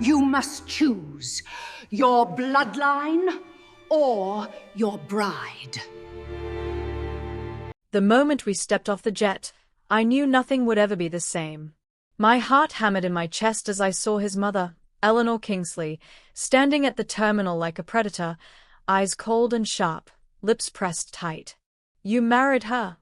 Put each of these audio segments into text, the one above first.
You must choose your bloodline or your bride. The moment we stepped off the jet, I knew nothing would ever be the same. My heart hammered in my chest as I saw his mother, Eleanor Kingsley, standing at the terminal like a predator, eyes cold and sharp, lips pressed tight. You married her?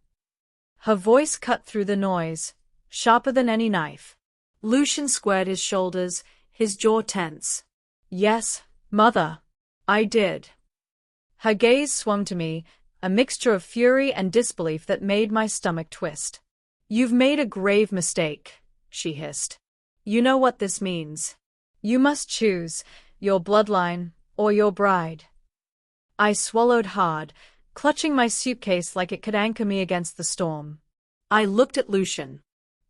Her voice cut through the noise, sharper than any knife. Lucian squared his shoulders, his jaw tense. Yes, mother. I did. Her gaze swung to me, a mixture of fury and disbelief that made my stomach twist. You've made a grave mistake, she hissed. You know what this means. You must choose your bloodline or your bride. I swallowed hard, clutching my suitcase like it could anchor me against the storm. I looked at Lucian.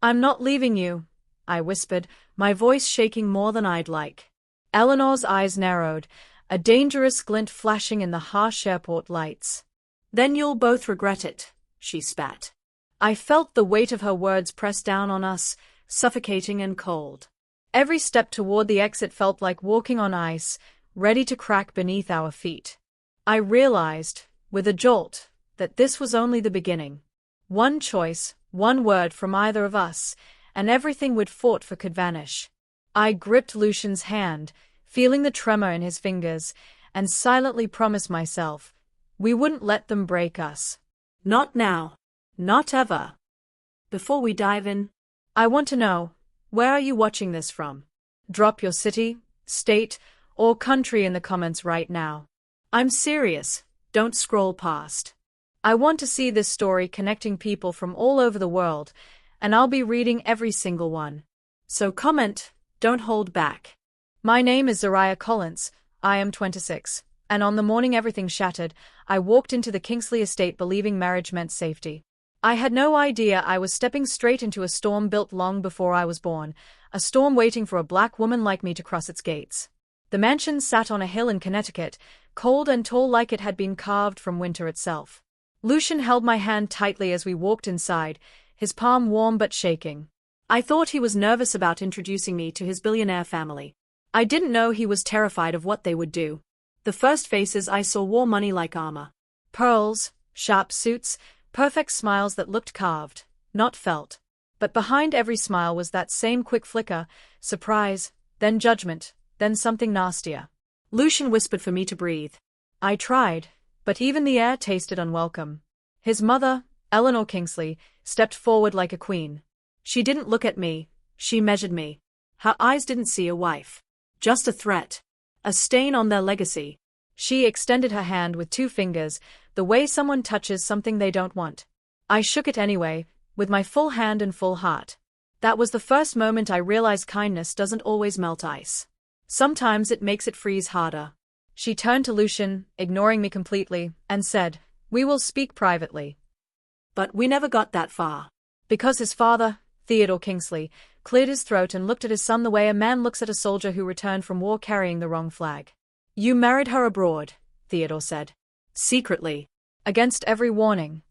I'm not leaving you, I whispered, my voice shaking more than I'd like. Eleanor's eyes narrowed, a dangerous glint flashing in the harsh airport lights. Then you'll both regret it, she spat. I felt the weight of her words press down on us, suffocating and cold. Every step toward the exit felt like walking on ice, ready to crack beneath our feet. I realized, with a jolt, that this was only the beginning. One choice, one word from either of us, and everything we'd fought for could vanish. I gripped Lucian's hand, feeling the tremor in his fingers, and silently promised myself, we wouldn't let them break us. Not now. Not ever. Before we dive in, I want to know, where are you watching this from? Drop your city, state, or country in the comments right now. I'm serious, don't scroll past. I want to see this story connecting people from all over the world, and I'll be reading every single one. So comment, don't hold back. My name is Zariah Collins, I am 26, and on the morning everything shattered, I walked into the Kingsley estate believing marriage meant safety. I had no idea I was stepping straight into a storm built long before I was born, a storm waiting for a black woman like me to cross its gates. The mansion sat on a hill in Connecticut, cold and tall like it had been carved from winter itself. Lucian held my hand tightly as we walked inside, his palm warm but shaking. I thought he was nervous about introducing me to his billionaire family. I didn't know he was terrified of what they would do. The first faces I saw wore money like armor. Pearls, sharp suits, perfect smiles that looked carved, not felt. But behind every smile was that same quick flicker, surprise, then judgment, then something nastier. Lucian whispered for me to breathe. I tried, but even the air tasted unwelcome. His mother, Eleanor Kingsley, stepped forward like a queen. She didn't look at me, she measured me. Her eyes didn't see a wife. Just a threat. A stain on their legacy. She extended her hand with 2 fingers, the way someone touches something they don't want. I shook it anyway, with my full hand and full heart. That was the first moment I realized kindness doesn't always melt ice. Sometimes it makes it freeze harder. She turned to Lucian, ignoring me completely, and said, "We will speak privately." But we never got that far. Because his father, Theodore Kingsley, cleared his throat and looked at his son the way a man looks at a soldier who returned from war carrying the wrong flag. "You married her abroad," Theodore said. "Secretly. Against every warning."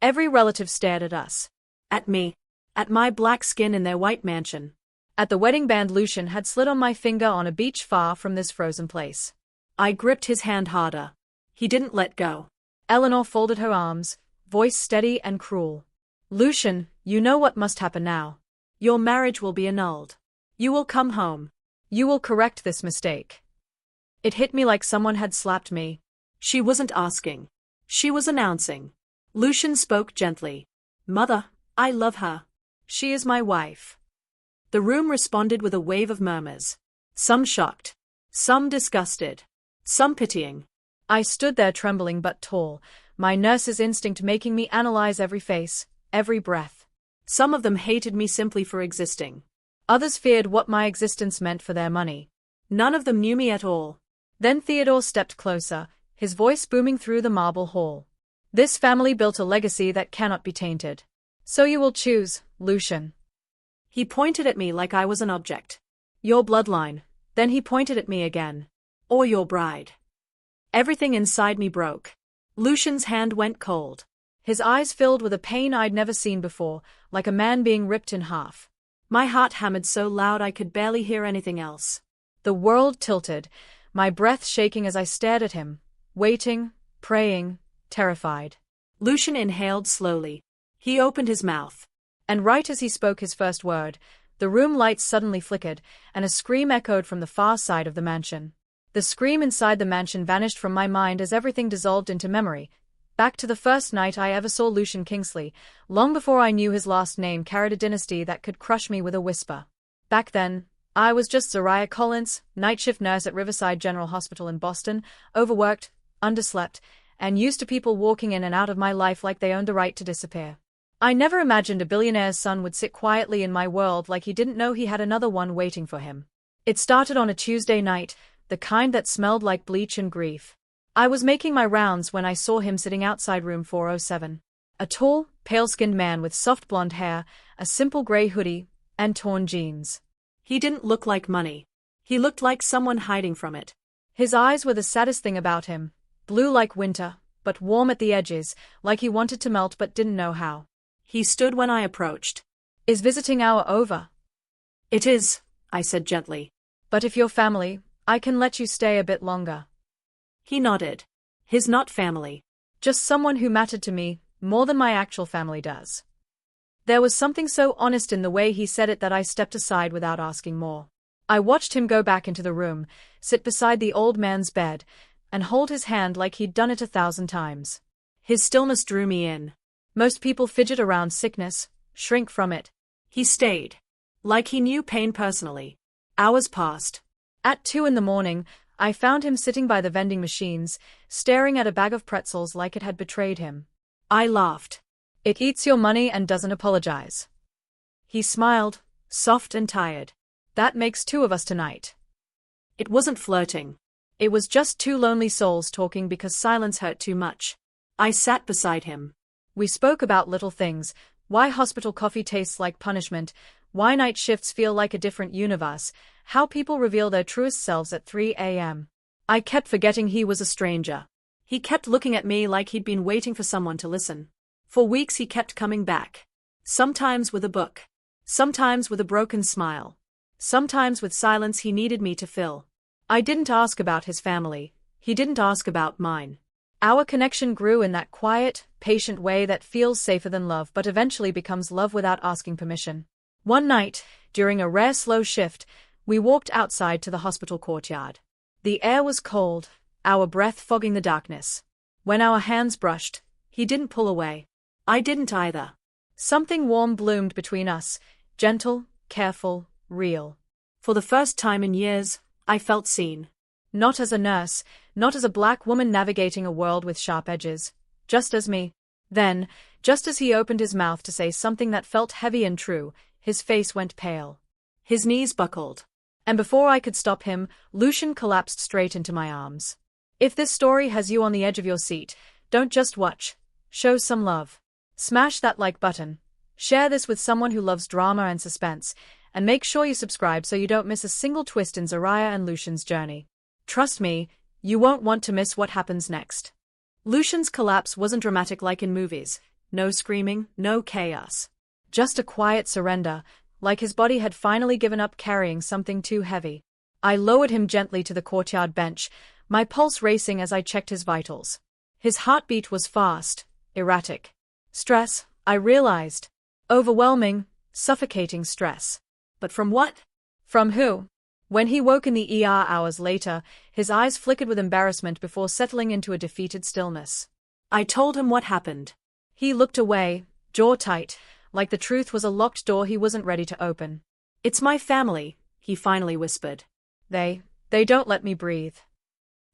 Every relative stared at us. At me. At my black skin in their white mansion. At the wedding band Lucian had slid on my finger on a beach far from this frozen place. I gripped his hand harder. He didn't let go. Eleanor folded her arms, voice steady and cruel. "Lucian, you know what must happen now. Your marriage will be annulled. You will come home. You will correct this mistake." It hit me like someone had slapped me. She wasn't asking. She was announcing. Lucian spoke gently. "Mother, I love her. She is my wife." The room responded with a wave of murmurs. Some shocked. Some disgusted. Some pitying. I stood there trembling but tall, my nurse's instinct making me analyze every face, every breath. Some of them hated me simply for existing. Others feared what my existence meant for their money. None of them knew me at all. Then Theodore stepped closer, his voice booming through the marble hall. "This family built a legacy that cannot be tainted. So you will choose, Lucian." He pointed at me like I was an object. "Your bloodline." Then he pointed at me again. "Or your bride." Everything inside me broke. Lucian's hand went cold. His eyes filled with a pain I'd never seen before, like a man being ripped in half. My heart hammered so loud I could barely hear anything else. The world tilted, my breath shaking as I stared at him, waiting, praying, terrified. Lucian inhaled slowly. He opened his mouth. And right as he spoke his first word, the room lights suddenly flickered, and a scream echoed from the far side of the mansion. The scream inside the mansion vanished from my mind as everything dissolved into memory, back to the first night I ever saw Lucian Kingsley, long before I knew his last name carried a dynasty that could crush me with a whisper. Back then, I was just Zariah Collins, night shift nurse at Riverside General Hospital in Boston, overworked, underslept, and used to people walking in and out of my life like they owned the right to disappear. I never imagined a billionaire's son would sit quietly in my world like he didn't know he had another one waiting for him. It started on a Tuesday night, the kind that smelled like bleach and grief. I was making my rounds when I saw him sitting outside room 407. A tall, pale-skinned man with soft blonde hair, a simple gray hoodie, and torn jeans. He didn't look like money. He looked like someone hiding from it. His eyes were the saddest thing about him, blue like winter, but warm at the edges, like he wanted to melt but didn't know how. He stood when I approached. Is visiting hour over? It is, I said gently. But if you're family, I can let you stay a bit longer. He nodded. His not family. Just someone who mattered to me, more than my actual family does. There was something so honest in the way he said it that I stepped aside without asking more. I watched him go back into the room, sit beside the old man's bed, and hold his hand like he'd done it 1,000 times. His stillness drew me in. Most people fidget around sickness, shrink from it. He stayed. Like he knew pain personally. Hours passed. At 2 a.m, I found him sitting by the vending machines, staring at a bag of pretzels like it had betrayed him. I laughed. It eats your money and doesn't apologize. He smiled, soft and tired. That makes 2 of us tonight. It wasn't flirting. It was just 2 lonely souls talking because silence hurt too much. I sat beside him. We spoke about little things, why hospital coffee tastes like punishment, why night shifts feel like a different universe, how people reveal their truest selves at 3 a.m. I kept forgetting he was a stranger. He kept looking at me like he'd been waiting for someone to listen. For weeks he kept coming back. Sometimes with a book. Sometimes with a broken smile. Sometimes with silence he needed me to fill. I didn't ask about his family. He didn't ask about mine. Our connection grew in that quiet, patient way that feels safer than love but eventually becomes love without asking permission. One night, during a rare slow shift, we walked outside to the hospital courtyard. The air was cold, our breath fogging the darkness. When our hands brushed, he didn't pull away. I didn't either. Something warm bloomed between us, gentle, careful, real. For the first time in years, I felt seen. Not as a nurse, not as a black woman navigating a world with sharp edges, just as me. Then, just as he opened his mouth to say something that felt heavy and true, his face went pale. His knees buckled. And before I could stop him, Lucian collapsed straight into my arms. If this story has you on the edge of your seat, don't just watch. Show some love. Smash that like button. Share this with someone who loves drama and suspense, and make sure you subscribe so you don't miss a single twist in Zariah and Lucian's journey. Trust me, you won't want to miss what happens next. Lucian's collapse wasn't dramatic like in movies. No screaming, no chaos. Just a quiet surrender, like his body had finally given up carrying something too heavy. I lowered him gently to the courtyard bench, my pulse racing as I checked his vitals. His heartbeat was fast, erratic. Stress, I realized. Overwhelming, suffocating stress. But from what? From who? When he woke in the ER hours later, his eyes flickered with embarrassment before settling into a defeated stillness. I told him what happened. He looked away, jaw tight, like the truth was a locked door he wasn't ready to open. It's my family, he finally whispered. They don't let me breathe.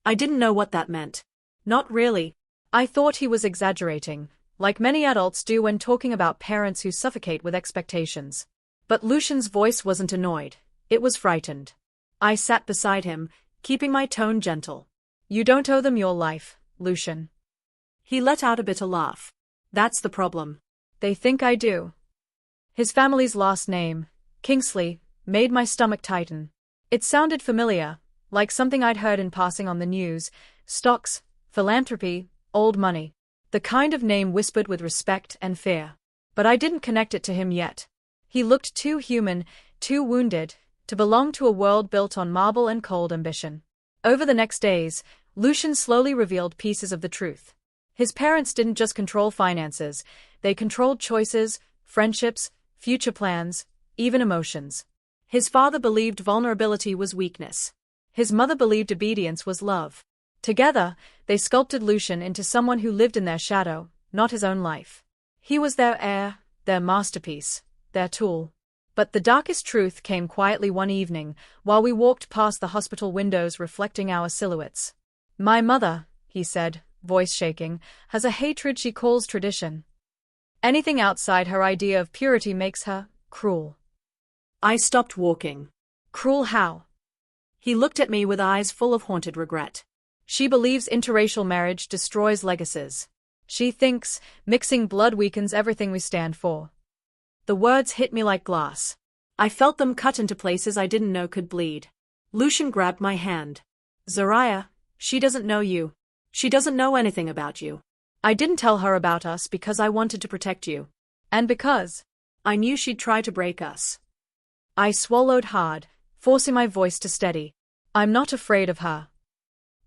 I didn't know what that meant. Not really. I thought he was exaggerating, like many adults do when talking about parents who suffocate with expectations. But Lucian's voice wasn't annoyed, it was frightened. I sat beside him, keeping my tone gentle. You don't owe them your life, Lucian. He let out a bitter laugh. That's the problem. They think I do. His family's last name, Kingsley, made my stomach tighten. It sounded familiar, like something I'd heard in passing on the news. Stocks, philanthropy, old money. The kind of name whispered with respect and fear. But I didn't connect it to him yet. He looked too human, too wounded, to belong to a world built on marble and cold ambition. Over the next days, Lucian slowly revealed pieces of the truth. His parents didn't just control finances, they controlled choices, friendships, future plans, even emotions. His father believed vulnerability was weakness. His mother believed obedience was love. Together, they sculpted Lucian into someone who lived in their shadow, not his own life. He was their heir, their masterpiece, their tool. But the darkest truth came quietly one evening, while we walked past the hospital windows reflecting our silhouettes. "My mother," he said, voice shaking, "has a hatred she calls tradition. Anything outside her idea of purity makes her cruel." I stopped walking. "Cruel how?" He looked at me with eyes full of haunted regret. "She believes interracial marriage destroys legacies. She thinks mixing blood weakens everything we stand for." The words hit me like glass. I felt them cut into places I didn't know could bleed. Lucian grabbed my hand. "Zariah, she doesn't know you. She doesn't know anything about you. I didn't tell her about us because I wanted to protect you. And because I knew she'd try to break us." I swallowed hard, forcing my voice to steady. "I'm not afraid of her."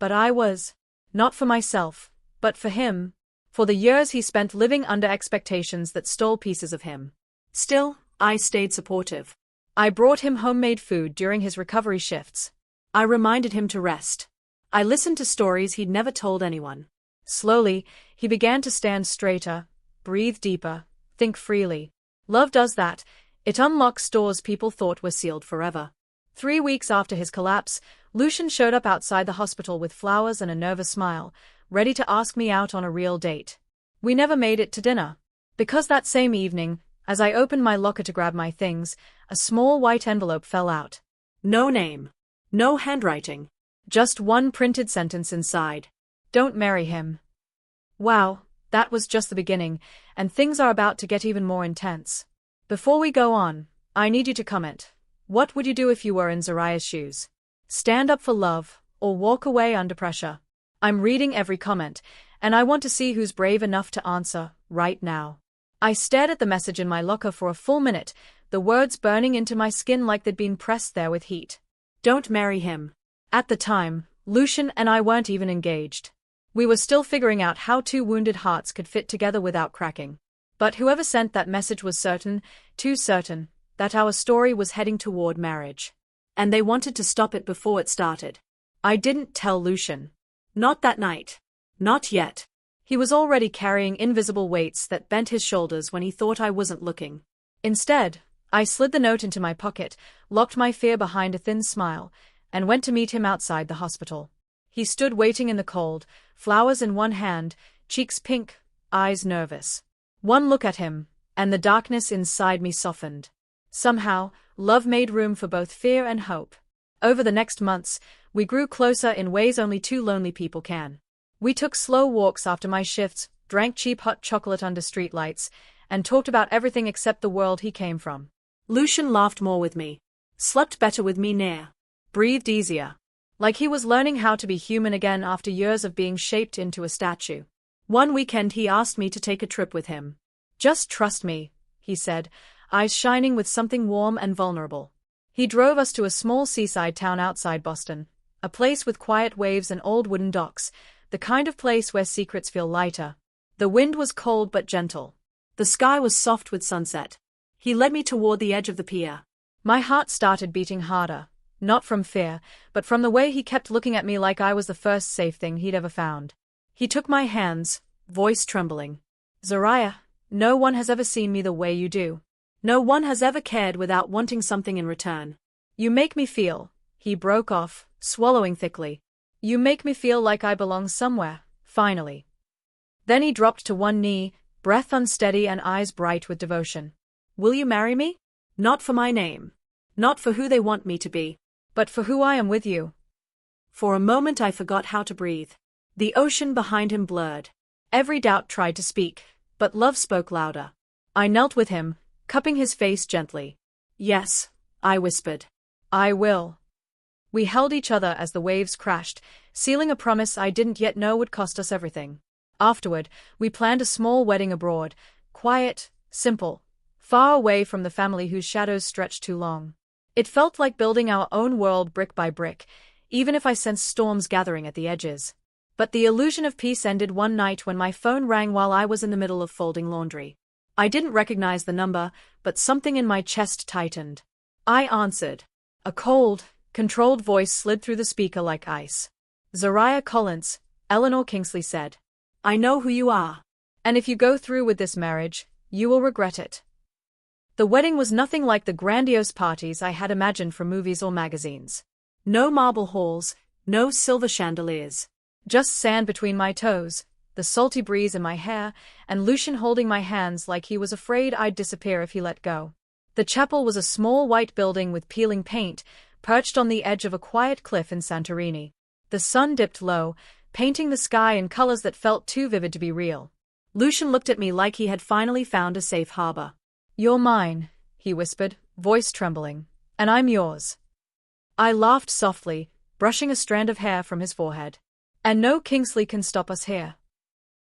But I was. Not for myself, but for him. For the years he spent living under expectations that stole pieces of him. Still, I stayed supportive. I brought him homemade food during his recovery shifts. I reminded him to rest. I listened to stories he'd never told anyone. Slowly, he began to stand straighter, breathe deeper, think freely. Love does that. It unlocks doors people thought were sealed forever. 3 weeks after his collapse, Lucian showed up outside the hospital with flowers and a nervous smile, ready to ask me out on a real date. We never made it to dinner. Because that same evening, as I opened my locker to grab my things, a small white envelope fell out. No name. No handwriting. Just one printed sentence inside. "Don't marry him." Wow, that was just the beginning, and things are about to get even more intense. Before we go on, I need you to comment. What would you do if you were in Zariah's shoes? Stand up for love, or walk away under pressure? I'm reading every comment, and I want to see who's brave enough to answer, right now. I stared at the message in my locker for a full minute, the words burning into my skin like they'd been pressed there with heat. Don't marry him. At the time, Lucian and I weren't even engaged. We were still figuring out how two wounded hearts could fit together without cracking. But whoever sent that message was certain, too certain, that our story was heading toward marriage. And they wanted to stop it before it started. I didn't tell Lucian. Not that night. Not yet. He was already carrying invisible weights that bent his shoulders when he thought I wasn't looking. Instead, I slid the note into my pocket, locked my fear behind a thin smile, and went to meet him outside the hospital. He stood waiting in the cold, flowers in one hand, cheeks pink, eyes nervous. One look at him, and the darkness inside me softened. Somehow, love made room for both fear and hope. Over the next months, we grew closer in ways only two lonely people can. We took slow walks after my shifts, drank cheap hot chocolate under streetlights, and talked about everything except the world he came from. Lucian laughed more with me, slept better with me near, breathed easier. Like he was learning how to be human again after years of being shaped into a statue. One weekend he asked me to take a trip with him. "Just trust me," he said, eyes shining with something warm and vulnerable. He drove us to a small seaside town outside Boston, a place with quiet waves and old wooden docks, the kind of place where secrets feel lighter. The wind was cold but gentle. The sky was soft with sunset. He led me toward the edge of the pier. My heart started beating harder, not from fear, but from the way he kept looking at me like I was the first safe thing he'd ever found. He took my hands, voice trembling. "Zariah, no one has ever seen me the way you do. No one has ever cared without wanting something in return. You make me feel," he broke off, swallowing thickly. "You make me feel like I belong somewhere, finally." Then he dropped to one knee, breath unsteady and eyes bright with devotion. "Will you marry me? Not for my name. Not for who they want me to be. But for who I am with you." For a moment I forgot how to breathe. The ocean behind him blurred. Every doubt tried to speak, but love spoke louder. I knelt with him, cupping his face gently. "Yes," I whispered. "I will." We held each other as the waves crashed, sealing a promise I didn't yet know would cost us everything. Afterward, we planned a small wedding abroad, quiet, simple, far away from the family whose shadows stretched too long. It felt like building our own world brick by brick, even if I sensed storms gathering at the edges. But the illusion of peace ended one night when my phone rang while I was in the middle of folding laundry. I didn't recognize the number, but something in my chest tightened. I answered. A cold, controlled voice slid through the speaker like ice. "Zariah Collins," Eleanor Kingsley said. "I know who you are. "And if you go through with this marriage, you will regret it." The wedding was nothing like the grandiose parties I had imagined from movies or magazines. No marble halls, no silver chandeliers. Just sand between my toes, the salty breeze in my hair, and Lucian holding my hands like he was afraid I'd disappear if he let go. The chapel was a small white building with peeling paint, perched on the edge of a quiet cliff in Santorini. The sun dipped low, painting the sky in colors that felt too vivid to be real. Lucian looked at me like he had finally found a safe harbor. "You're mine," he whispered, voice trembling. "And I'm yours." I laughed softly, brushing a strand of hair from his forehead. "And no Kingsley can stop us here."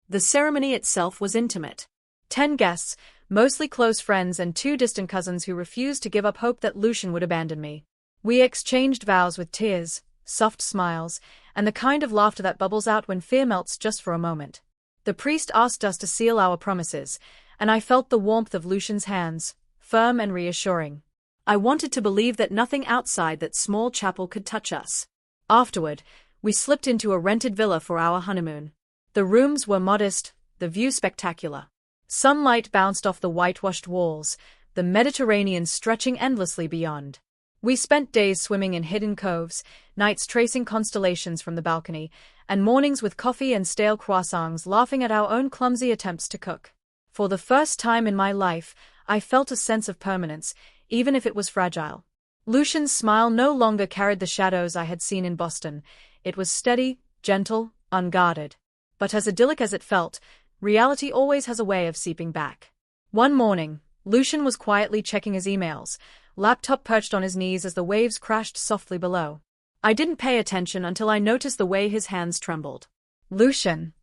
The ceremony itself was intimate. 10 guests, mostly close friends and 2 distant cousins who refused to give up hope that Lucian would abandon me. We exchanged vows with tears, soft smiles, and the kind of laughter that bubbles out when fear melts just for a moment. The priest asked us to seal our promises, and I felt the warmth of Lucian's hands, firm and reassuring. I wanted to believe that nothing outside that small chapel could touch us. Afterward, we slipped into a rented villa for our honeymoon. The rooms were modest, the view spectacular. Sunlight bounced off the whitewashed walls, the Mediterranean stretching endlessly beyond. We spent days swimming in hidden coves, nights tracing constellations from the balcony, and mornings with coffee and stale croissants laughing at our own clumsy attempts to cook. For the first time in my life, I felt a sense of permanence, even if it was fragile. Lucian's smile no longer carried the shadows I had seen in Boston. It was steady, gentle, unguarded. But as idyllic as it felt, reality always has a way of seeping back. One morning, Lucian was quietly checking his emails, laptop perched on his knees as the waves crashed softly below. I didn't pay attention until I noticed the way his hands trembled. "Lucian?"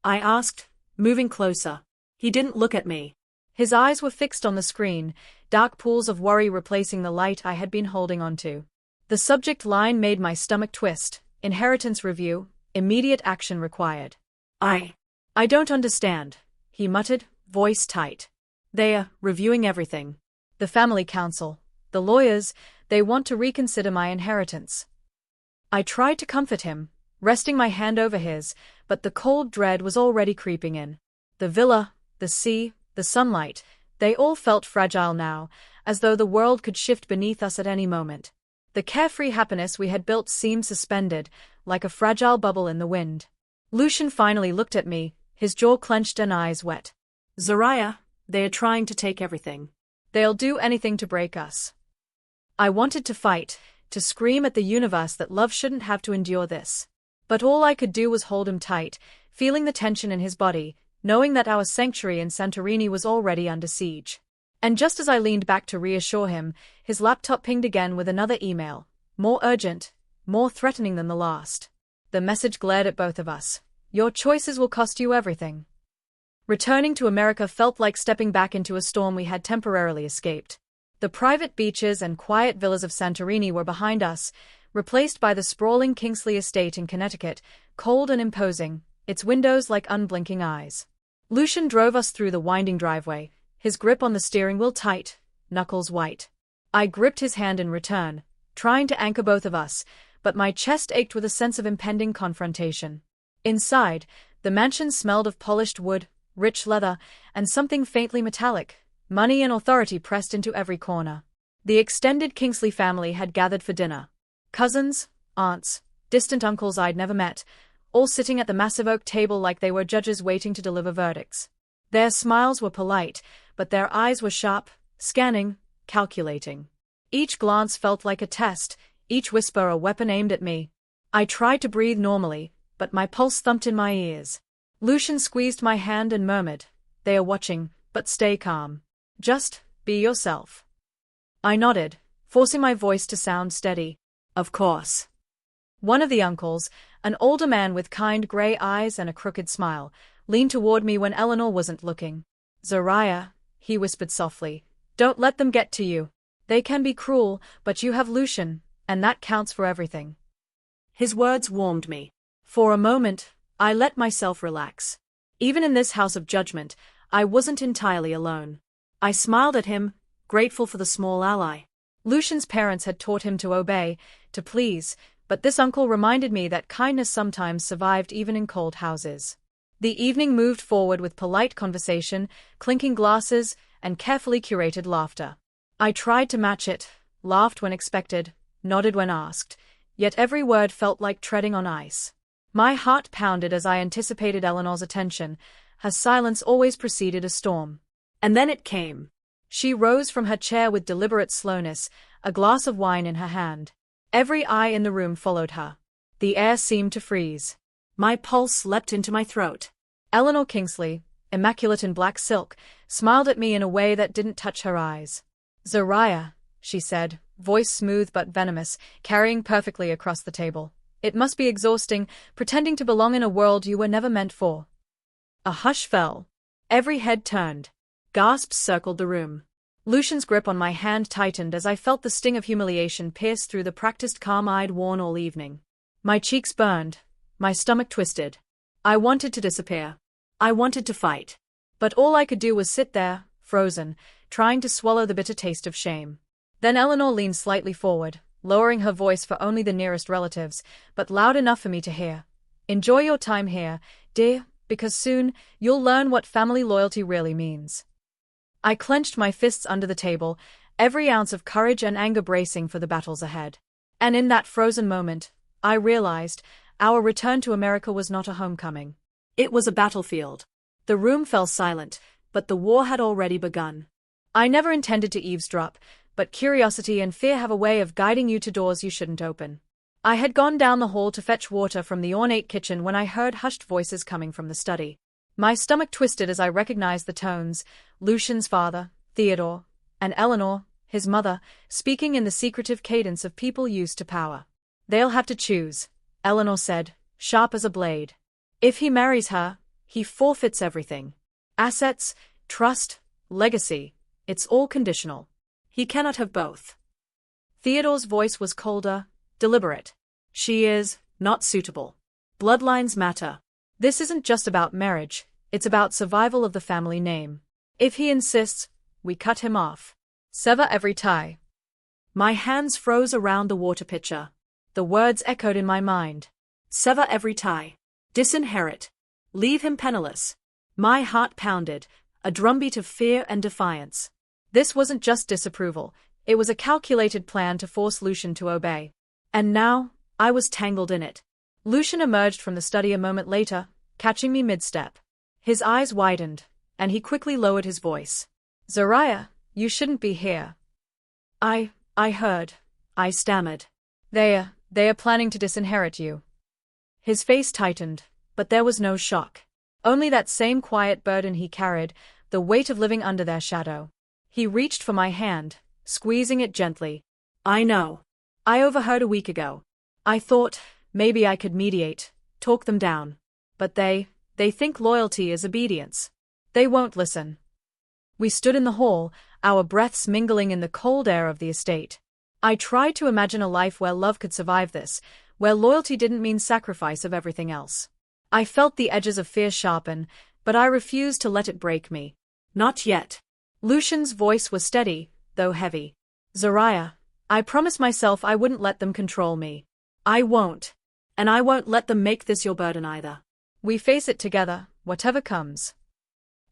I asked, moving closer. He didn't look at me. His eyes were fixed on the screen, dark pools of worry replacing the light I had been holding onto. The subject line made my stomach twist: inheritance review, immediate action required. I don't understand," he muttered, voice tight. "They're reviewing everything. The family council, the lawyers, they want to reconsider my inheritance." I tried to comfort him, resting my hand over his, but the cold dread was already creeping in. The villa, the sea, the sunlight, they all felt fragile now, as though the world could shift beneath us at any moment. The carefree happiness we had built seemed suspended, like a fragile bubble in the wind. Lucian finally looked at me, his jaw clenched and eyes wet. "Zariah, they are trying to take everything. They'll do anything to break us." I wanted to fight, to scream at the universe that love shouldn't have to endure this. But all I could do was hold him tight, feeling the tension in his body, knowing that our sanctuary in Santorini was already under siege. And just as I leaned back to reassure him, his laptop pinged again with another email, more urgent, more threatening than the last. The message glared at both of us. "Your choices will cost you everything." Returning to America felt like stepping back into a storm we had temporarily escaped. The private beaches and quiet villas of Santorini were behind us, replaced by the sprawling Kingsley estate in Connecticut, cold and imposing, its windows like unblinking eyes. Lucian drove us through the winding driveway, his grip on the steering wheel tight, knuckles white. I gripped his hand in return, trying to anchor both of us, but my chest ached with a sense of impending confrontation. Inside, the mansion smelled of polished wood, rich leather, and something faintly metallic, money and authority pressed into every corner. The extended Kingsley family had gathered for dinner. Cousins, aunts, distant uncles I'd never met, all sitting at the massive oak table like they were judges waiting to deliver verdicts. Their smiles were polite, but their eyes were sharp, scanning, calculating. Each glance felt like a test, each whisper a weapon aimed at me. I tried to breathe normally, but my pulse thumped in my ears. Lucian squeezed my hand and murmured, "They are watching, but stay calm. Just be yourself." I nodded, forcing my voice to sound steady. "Of course." One of the uncles, an older man with kind gray eyes and a crooked smile, leaned toward me when Eleanor wasn't looking. "Zariah," he whispered softly, "don't let them get to you. They can be cruel, but you have Lucian, and that counts for everything. His words warmed me. For a moment, I let myself relax. Even in this house of judgment, I wasn't entirely alone. I smiled at him, grateful for the small ally. Lucian's parents had taught him to obey, to please, but this uncle reminded me that kindness sometimes survived even in cold houses. The evening moved forward with polite conversation, clinking glasses, and carefully curated laughter. I tried to match it, laughed when expected, nodded when asked, yet every word felt like treading on ice. My heart pounded as I anticipated Eleanor's attention. Her silence always preceded a storm. And then it came. She rose from her chair with deliberate slowness, a glass of wine in her hand. Every eye in the room followed her. The air seemed to freeze. My pulse leapt into my throat. Eleanor Kingsley, immaculate in black silk, smiled at me in a way that didn't touch her eyes. "Zariah," she said, voice smooth but venomous, carrying perfectly across the table. "It must be exhausting, pretending to belong in a world you were never meant for." A hush fell. Every head turned. Gasps circled the room. Lucian's grip on my hand tightened as I felt the sting of humiliation pierce through the practiced calm I'd worn all evening. My cheeks burned. My stomach twisted. I wanted to disappear. I wanted to fight. But all I could do was sit there, frozen, trying to swallow the bitter taste of shame. Then Eleanor leaned slightly forward, lowering her voice for only the nearest relatives, but loud enough for me to hear. "Enjoy your time here, dear, because soon you'll learn what family loyalty really means." I clenched my fists under the table, every ounce of courage and anger bracing for the battles ahead. And in that frozen moment, I realized our return to America was not a homecoming. It was a battlefield. The room fell silent, but the war had already begun. I never intended to eavesdrop, but curiosity and fear have a way of guiding you to doors you shouldn't open. I had gone down the hall to fetch water from the ornate kitchen when I heard hushed voices coming from the study. My stomach twisted as I recognized the tones, Lucian's father, Theodore, and Eleanor, his mother, speaking in the secretive cadence of people used to power. "They'll have to choose," Eleanor said, sharp as a blade. "If he marries her, he forfeits everything. Assets, trust, legacy, it's all conditional. He cannot have both." Theodore's voice was colder, deliberate. "She is not suitable. Bloodlines matter. This isn't just about marriage, it's about survival of the family name. If he insists, we cut him off. Sever every tie." My hands froze around the water pitcher. The words echoed in my mind. Sever every tie. Disinherit. Leave him penniless. My heart pounded, a drumbeat of fear and defiance. This wasn't just disapproval, it was a calculated plan to force Lucian to obey. And now, I was tangled in it. Lucian emerged from the study a moment later, catching me mid-step. His eyes widened, and he quickly lowered his voice. "Zariah, you shouldn't be here." I heard. I stammered. They are planning to disinherit you." His face tightened, but there was no shock. Only that same quiet burden he carried, the weight of living under their shadow. He reached for my hand, squeezing it gently. "I know. I overheard a week ago. I thought, maybe I could mediate, talk them down. But they think loyalty is obedience. They won't listen." We stood in the hall, our breaths mingling in the cold air of the estate. I tried to imagine a life where love could survive this, where loyalty didn't mean sacrifice of everything else. I felt the edges of fear sharpen, but I refused to let it break me. "Not yet." Lucian's voice was steady, though heavy. "Zariah, I promised myself I wouldn't let them control me. I won't. And I won't let them make this your burden either. We face it together, whatever comes."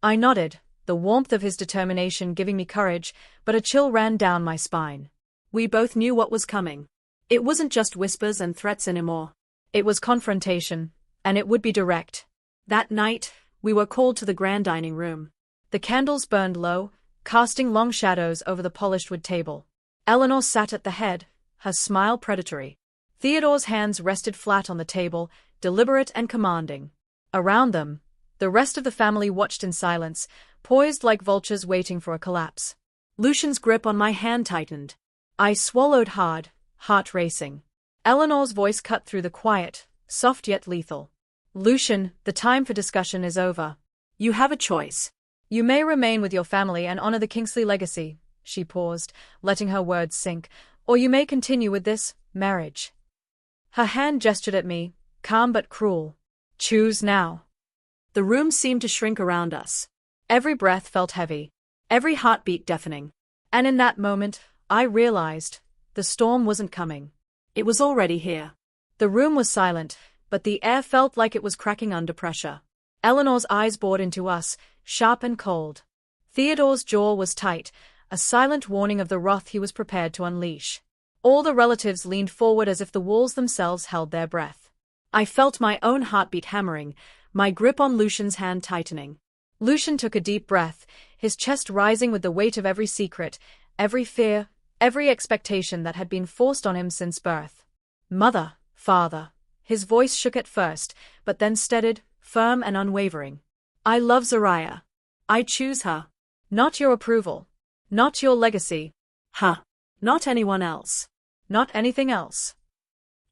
I nodded, the warmth of his determination giving me courage, but a chill ran down my spine. We both knew what was coming. It wasn't just whispers and threats anymore. It was confrontation, and it would be direct. That night, we were called to the grand dining room. The candles burned low, casting long shadows over the polished wood table. Eleanor sat at the head, her smile predatory. Theodore's hands rested flat on the table, deliberate and commanding. Around them, the rest of the family watched in silence, poised like vultures waiting for a collapse. Lucian's grip on my hand tightened. I swallowed hard, heart racing. Eleanor's voice cut through the quiet, soft yet lethal. "Lucian, the time for discussion is over. You have a choice. You may remain with your family and honor the Kingsley legacy, she paused, letting her words sink, or you may continue with this marriage. Her hand gestured at me, calm but cruel. Choose now. The room seemed to shrink around us. Every breath felt heavy, every heartbeat deafening. And in that moment, I realized the storm wasn't coming. It was already here. The room was silent, but the air felt like it was cracking under pressure. Eleanor's eyes bored into us, sharp and cold. Theodore's jaw was tight, a silent warning of the wrath he was prepared to unleash. All the relatives leaned forward as if the walls themselves held their breath. I felt my own heartbeat hammering, my grip on Lucian's hand tightening. Lucian took a deep breath, his chest rising with the weight of every secret, every fear, every expectation that had been forced on him since birth. Mother, father. His voice shook at first, but then steadied, firm and unwavering. I love Zariah. I choose her. Not your approval. Not your legacy. Not anyone else. Not anything else.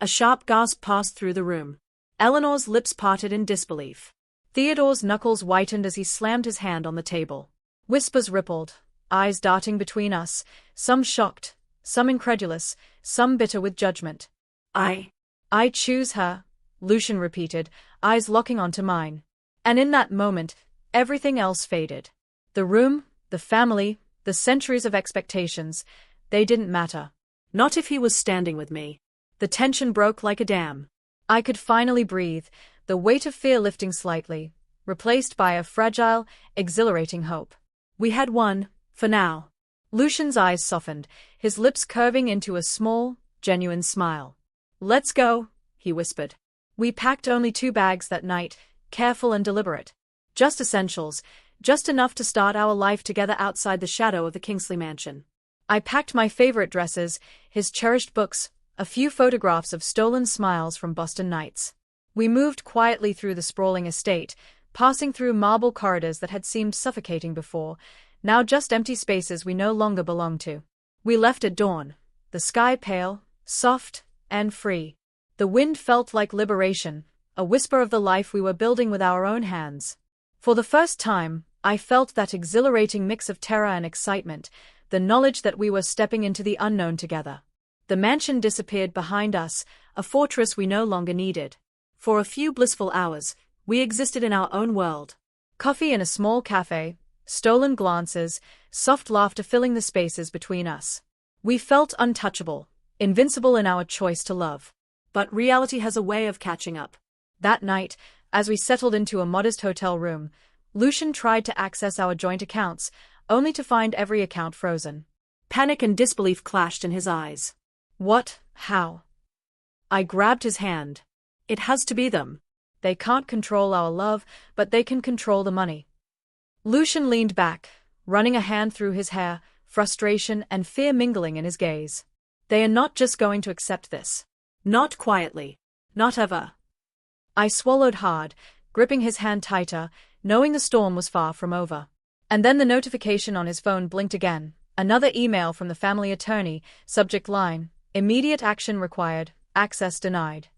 A sharp gasp passed through the room. Eleanor's lips parted in disbelief. Theodore's knuckles whitened as he slammed his hand on the table. Whispers rippled, eyes darting between us, some shocked, some incredulous, some bitter with judgment. I choose her, Lucian repeated, eyes locking onto mine. And in that moment, everything else faded. The room, the family, the centuries of expectations, they didn't matter. Not if he was standing with me. The tension broke like a dam. I could finally breathe, the weight of fear lifting slightly, replaced by a fragile, exhilarating hope. We had won, for now. Lucian's eyes softened, his lips curving into a small, genuine smile. Let's go, he whispered. We packed only 2 bags that night, careful and deliberate. Just essentials, just enough to start our life together outside the shadow of the Kingsley mansion. I packed my favorite dresses, his cherished books, a few photographs of stolen smiles from Boston nights. We moved quietly through the sprawling estate, passing through marble corridors that had seemed suffocating before, now just empty spaces we no longer belonged to. We left at dawn, the sky pale, soft, and free. The wind felt like liberation, a whisper of the life we were building with our own hands. For the first time, I felt that exhilarating mix of terror and excitement, the knowledge that we were stepping into the unknown together. The mansion disappeared behind us, a fortress we no longer needed. For a few blissful hours, we existed in our own world. Coffee in a small cafe, stolen glances, soft laughter filling the spaces between us. We felt untouchable, invincible in our choice to love. But reality has a way of catching up. That night, as we settled into a modest hotel room, Lucian tried to access our joint accounts, only to find every account frozen. Panic and disbelief clashed in his eyes. What? How? I grabbed his hand. It has to be them. They can't control our love, but they can control the money. Lucian leaned back, running a hand through his hair, frustration and fear mingling in his gaze. They are not just going to accept this. Not quietly. Not ever. I swallowed hard, gripping his hand tighter, knowing the storm was far from over. And then the notification on his phone blinked again. Another email from the family attorney, subject line, immediate action required, access denied.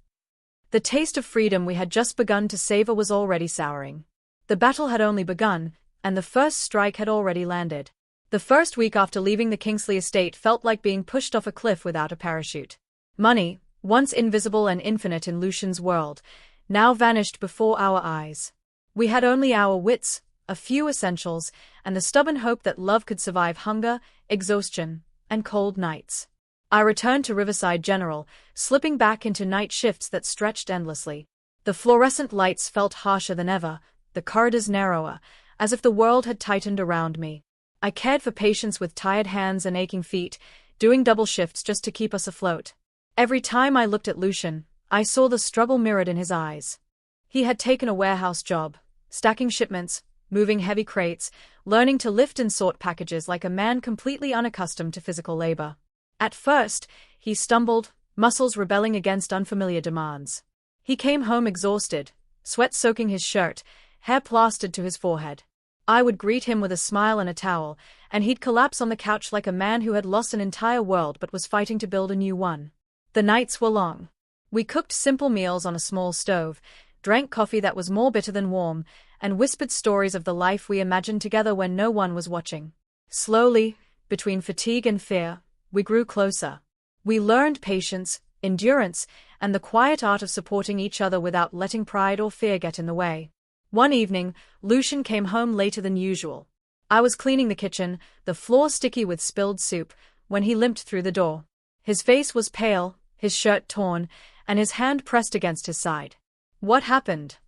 The taste of freedom we had just begun to savor was already souring. The battle had only begun, and the first strike had already landed. The first week after leaving the Kingsley estate felt like being pushed off a cliff without a parachute. Money, once invisible and infinite in Lucian's world, now vanished before our eyes. We had only our wits, a few essentials, and the stubborn hope that love could survive hunger, exhaustion, and cold nights. I returned to Riverside General, slipping back into night shifts that stretched endlessly. The fluorescent lights felt harsher than ever, the corridors narrower, as if the world had tightened around me. I cared for patients with tired hands and aching feet, doing double shifts just to keep us afloat. Every time I looked at Lucian, I saw the struggle mirrored in his eyes. He had taken a warehouse job, stacking shipments, moving heavy crates, learning to lift and sort packages like a man completely unaccustomed to physical labor. At first, he stumbled, muscles rebelling against unfamiliar demands. He came home exhausted, sweat soaking his shirt, hair plastered to his forehead. I would greet him with a smile and a towel, and he'd collapse on the couch like a man who had lost an entire world but was fighting to build a new one. The nights were long. We cooked simple meals on a small stove, drank coffee that was more bitter than warm, and whispered stories of the life we imagined together when no one was watching. Slowly, between fatigue and fear, we grew closer. We learned patience, endurance, and the quiet art of supporting each other without letting pride or fear get in the way. One evening, Lucian came home later than usual. I was cleaning the kitchen, the floor sticky with spilled soup, when he limped through the door. His face was pale, his shirt torn, and his hand pressed against his side. "What happened?"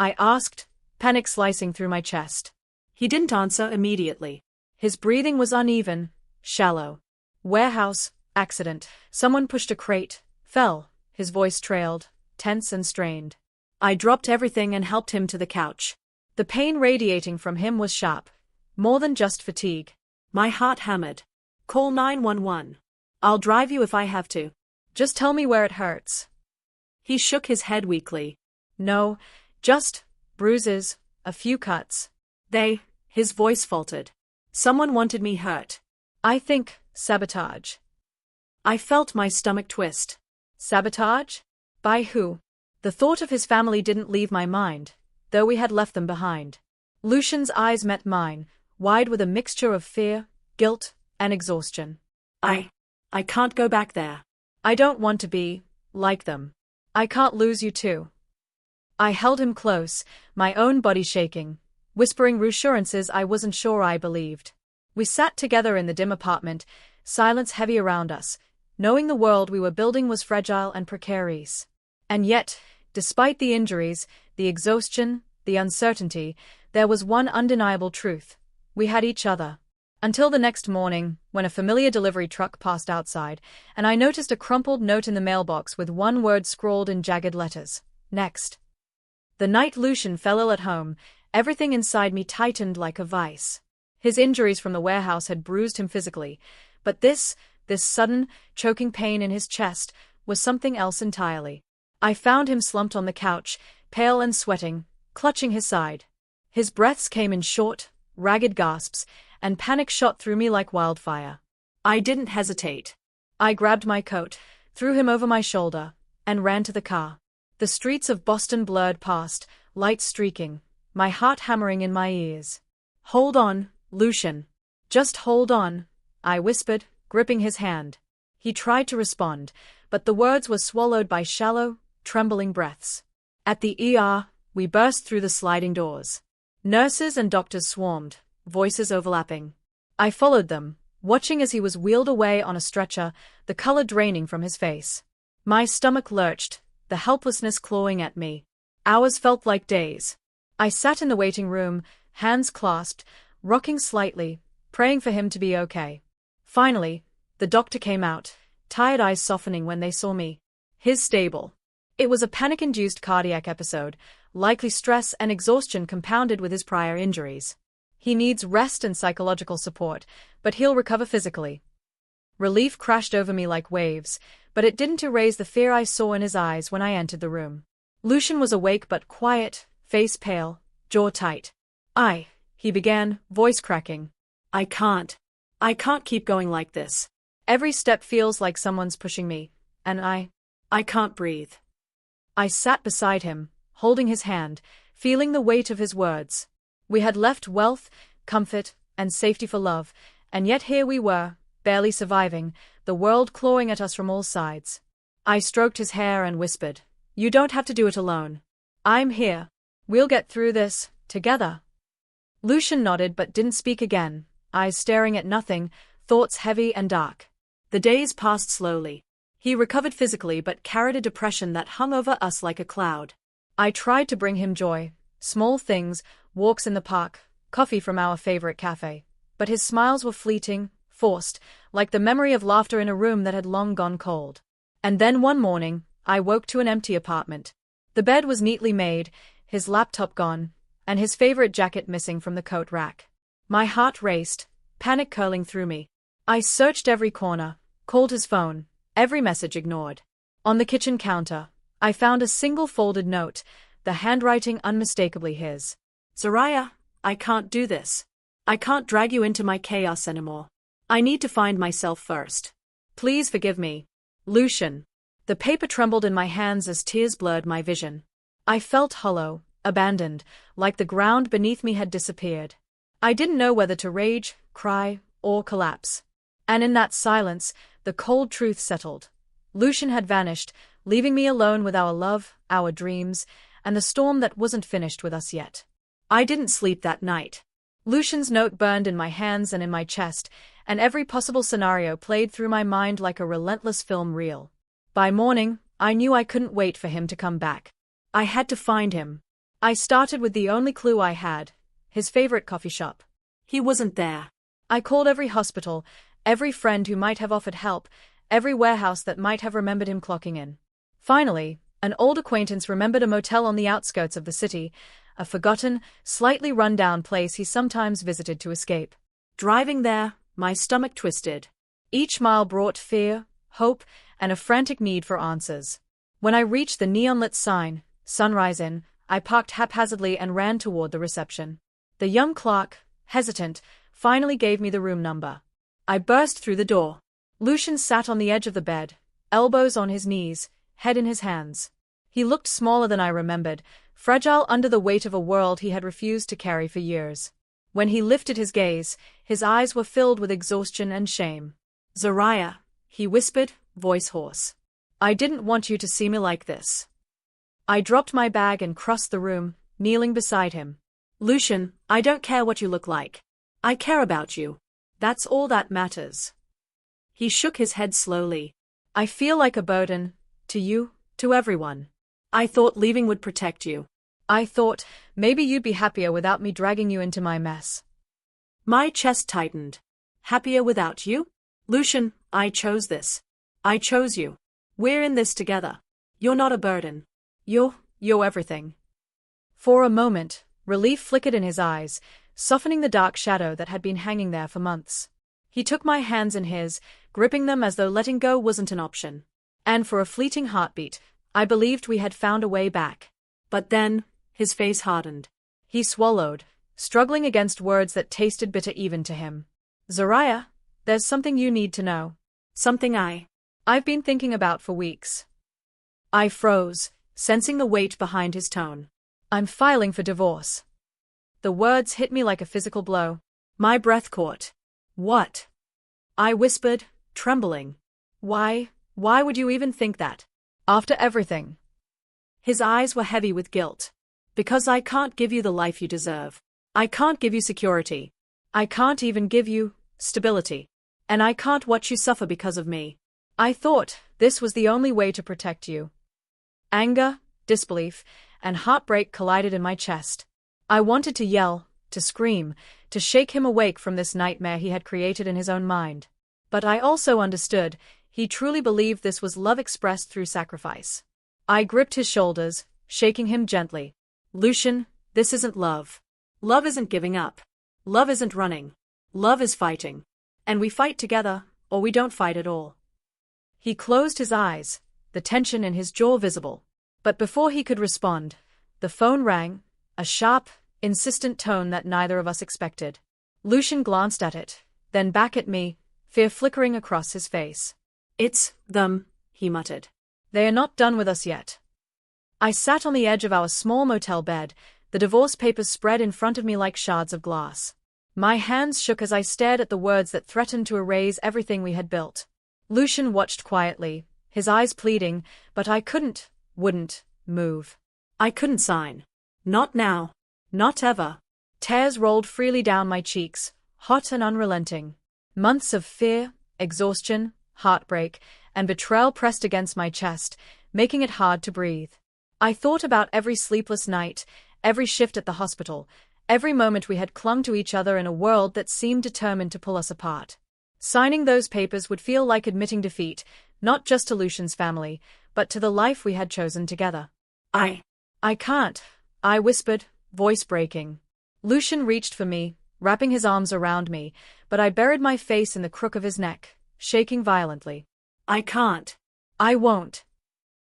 I asked, panic slicing through my chest. He didn't answer immediately. His breathing was uneven, shallow. "Warehouse accident. Someone pushed a crate, fell," his voice trailed, tense and strained. I dropped everything and helped him to the couch. The pain radiating from him was sharp, more than just fatigue. My heart hammered. "Call 911. I'll drive you if I have to. Just tell me where it hurts." He shook his head weakly. "No, just bruises, a few cuts." His voice faltered. "Someone wanted me hurt." "I think sabotage." I felt my stomach twist. Sabotage? By who? The thought of his family didn't leave my mind, though we had left them behind. Lucian's eyes met mine, wide with a mixture of fear, guilt, and exhaustion. I can't go back there. I don't want to be like them. I can't lose you too." I held him close, my own body shaking, whispering reassurances I wasn't sure I believed. We sat together in the dim apartment, silence heavy around us, knowing the world we were building was fragile and precarious. And yet, despite the injuries, the exhaustion, the uncertainty, there was one undeniable truth. We had each other. Until the next morning, when a familiar delivery truck passed outside, and I noticed a crumpled note in the mailbox with one word scrawled in jagged letters: "Next." The night Lucian fell ill at home, everything inside me tightened like a vice. His injuries from the warehouse had bruised him physically, but this sudden, choking pain in his chest was something else entirely. I found him slumped on the couch, pale and sweating, clutching his side. His breaths came in short, ragged gasps, and panic shot through me like wildfire. I didn't hesitate. I grabbed my coat, threw him over my shoulder, and ran to the car. The streets of Boston blurred past, lights streaking, my heart hammering in my ears. "Hold on, Lucian. Just hold on," I whispered, gripping his hand. He tried to respond, but the words were swallowed by shallow, trembling breaths. At the ER, we burst through the sliding doors. Nurses and doctors swarmed, voices overlapping. I followed them, watching as he was wheeled away on a stretcher, the color draining from his face. My stomach lurched, the helplessness clawing at me. Hours felt like days. I sat in the waiting room, hands clasped, rocking slightly, praying for him to be okay. Finally, the doctor came out, tired eyes softening when they saw me. "He's stable." It was a panic-induced cardiac episode, likely stress and exhaustion compounded with his prior injuries. "He needs rest and psychological support, but he'll recover physically." Relief crashed over me like waves, but it didn't erase the fear I saw in his eyes when I entered the room. Lucian was awake but quiet, face pale, jaw tight. He began, voice cracking. I can't keep going like this. Every step feels like someone's pushing me, and I can't breathe." I sat beside him, holding his hand, feeling the weight of his words. We had left wealth, comfort, and safety for love, and yet here we were, barely surviving, the world clawing at us from all sides. I stroked his hair and whispered, "You don't have to do it alone. I'm here. We'll get through this, together." Lucian nodded but didn't speak again, eyes staring at nothing, thoughts heavy and dark. The days passed slowly. He recovered physically but carried a depression that hung over us like a cloud. I tried to bring him joy, small things, walks in the park, coffee from our favorite cafe, but his smiles were fleeting, forced, like the memory of laughter in a room that had long gone cold. And then one morning, I woke to an empty apartment. The bed was neatly made, his laptop gone, and his favorite jacket missing from the coat rack. My heart raced, panic curling through me. I searched every corner, called his phone, every message ignored. On the kitchen counter, I found a single folded note, the handwriting unmistakably his. "Zariah, I can't do this. I can't drag you into my chaos anymore. I need to find myself first. Please forgive me. Lucian." The paper trembled in my hands as tears blurred my vision. I felt hollow, abandoned, like the ground beneath me had disappeared. I didn't know whether to rage, cry, or collapse. And in that silence, the cold truth settled. Lucian had vanished, leaving me alone with our love, our dreams, and the storm that wasn't finished with us yet. I didn't sleep that night. Lucian's note burned in my hands and in my chest, and every possible scenario played through my mind like a relentless film reel. By morning, I knew I couldn't wait for him to come back. I had to find him. I started with the only clue I had, his favorite coffee shop. He wasn't there. I called every hospital, every friend who might have offered help, every warehouse that might have remembered him clocking in. Finally, an old acquaintance remembered a motel on the outskirts of the city, a forgotten, slightly run-down place he sometimes visited to escape. Driving there, my stomach twisted. Each mile brought fear, hope, and a frantic need for answers. When I reached the neon-lit sign, Sunrise Inn, I parked haphazardly and ran toward the reception. The young clerk, hesitant, finally gave me the room number. I burst through the door. Lucian sat on the edge of the bed, elbows on his knees, head in his hands. He looked smaller than I remembered, fragile under the weight of a world he had refused to carry for years. When he lifted his gaze, his eyes were filled with exhaustion and shame. "Zariah," he whispered, voice hoarse. "I didn't want you to see me like this." I dropped my bag and crossed the room, kneeling beside him. "Lucian, I don't care what you look like. I care about you. That's all that matters." He shook his head slowly. "I feel like a burden, to you, to everyone. I thought leaving would protect you. I thought maybe you'd be happier without me dragging you into my mess." My chest tightened. Happier without you? Lucian, I chose this. I chose you. We're in this together. You're not a burden. You're everything. For a moment, relief flickered in his eyes, softening the dark shadow that had been hanging there for months. He took my hands in his, gripping them as though letting go wasn't an option. And for a fleeting heartbeat, I believed we had found a way back. But then, his face hardened. He swallowed, struggling against words that tasted bitter even to him. "Zariah, there's something you need to know. Something I've been thinking about for weeks." I froze, sensing the weight behind his tone. "I'm filing for divorce." The words hit me like a physical blow. My breath caught. "What?" I whispered, trembling. Why would you even think that? After everything?" His eyes were heavy with guilt. "Because I can't give you the life you deserve. I can't give you security. I can't even give you stability. And I can't watch you suffer because of me. I thought this was the only way to protect you." Anger, disbelief, and heartbreak collided in my chest. I wanted to yell, to scream, to shake him awake from this nightmare he had created in his own mind. But I also understood, he truly believed this was love expressed through sacrifice. I gripped his shoulders, shaking him gently. "Lucian, this isn't love. Love isn't giving up. Love isn't running. Love is fighting. And we fight together, or we don't fight at all." He closed his eyes, the tension in his jaw visible. But before he could respond, the phone rang, a sharp, insistent tone that neither of us expected. Lucian glanced at it, then back at me, fear flickering across his face. "It's them," he muttered. "They are not done with us yet." I sat on the edge of our small motel bed, the divorce papers spread in front of me like shards of glass. My hands shook as I stared at the words that threatened to erase everything we had built. Lucian watched quietly, his eyes pleading, but I wouldn't move. I couldn't sign. Not now. Not ever. Tears rolled freely down my cheeks, hot and unrelenting. Months of fear, exhaustion, heartbreak, and betrayal pressed against my chest, making it hard to breathe. I thought about every sleepless night, every shift at the hospital, every moment we had clung to each other in a world that seemed determined to pull us apart. Signing those papers would feel like admitting defeat, not just to Lucian's family, but to the life we had chosen together. I can't," I whispered, voice breaking. Lucian reached for me, wrapping his arms around me, but I buried my face in the crook of his neck, shaking violently. "I can't. I won't."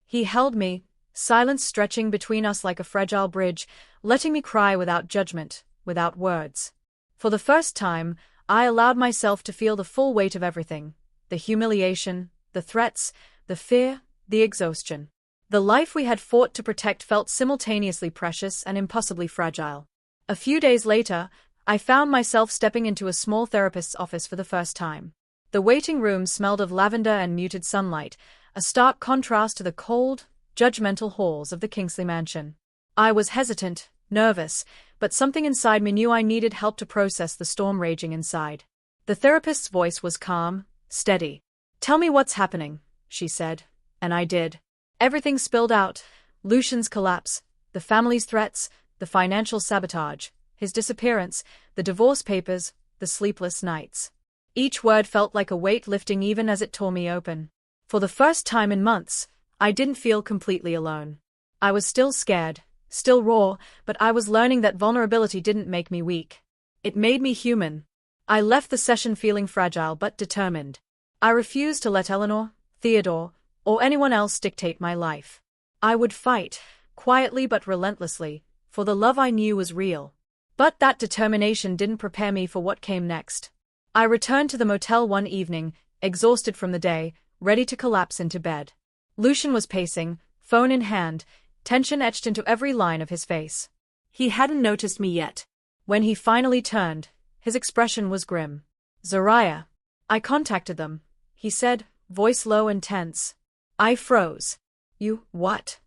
He held me, silence stretching between us like a fragile bridge, letting me cry without judgment, without words. For the first time, I allowed myself to feel the full weight of everything, the humiliation, the threats, the fear, the exhaustion. The life we had fought to protect felt simultaneously precious and impossibly fragile. A few days later, I found myself stepping into a small therapist's office for the first time. The waiting room smelled of lavender and muted sunlight, a stark contrast to the cold, judgmental halls of the Kingsley mansion. I was hesitant, nervous, but something inside me knew I needed help to process the storm raging inside. The therapist's voice was calm, steady. "Tell me what's happening," she said, and I did. Everything spilled out: Lucian's collapse, the family's threats, the financial sabotage, his disappearance, the divorce papers, the sleepless nights. Each word felt like a weight lifting even as it tore me open. For the first time in months, I didn't feel completely alone. I was still scared, still raw, but I was learning that vulnerability didn't make me weak. It made me human. I left the session feeling fragile but determined. I refused to let Eleanor, Theodore, or anyone else dictate my life. I would fight, quietly but relentlessly, for the love I knew was real. But that determination didn't prepare me for what came next. I returned to the motel one evening, exhausted from the day, ready to collapse into bed. Lucian was pacing, phone in hand, tension etched into every line of his face. He hadn't noticed me yet. When he finally turned, his expression was grim. "Zariah, I contacted them," he said, voice low and tense. I froze. "You, what?"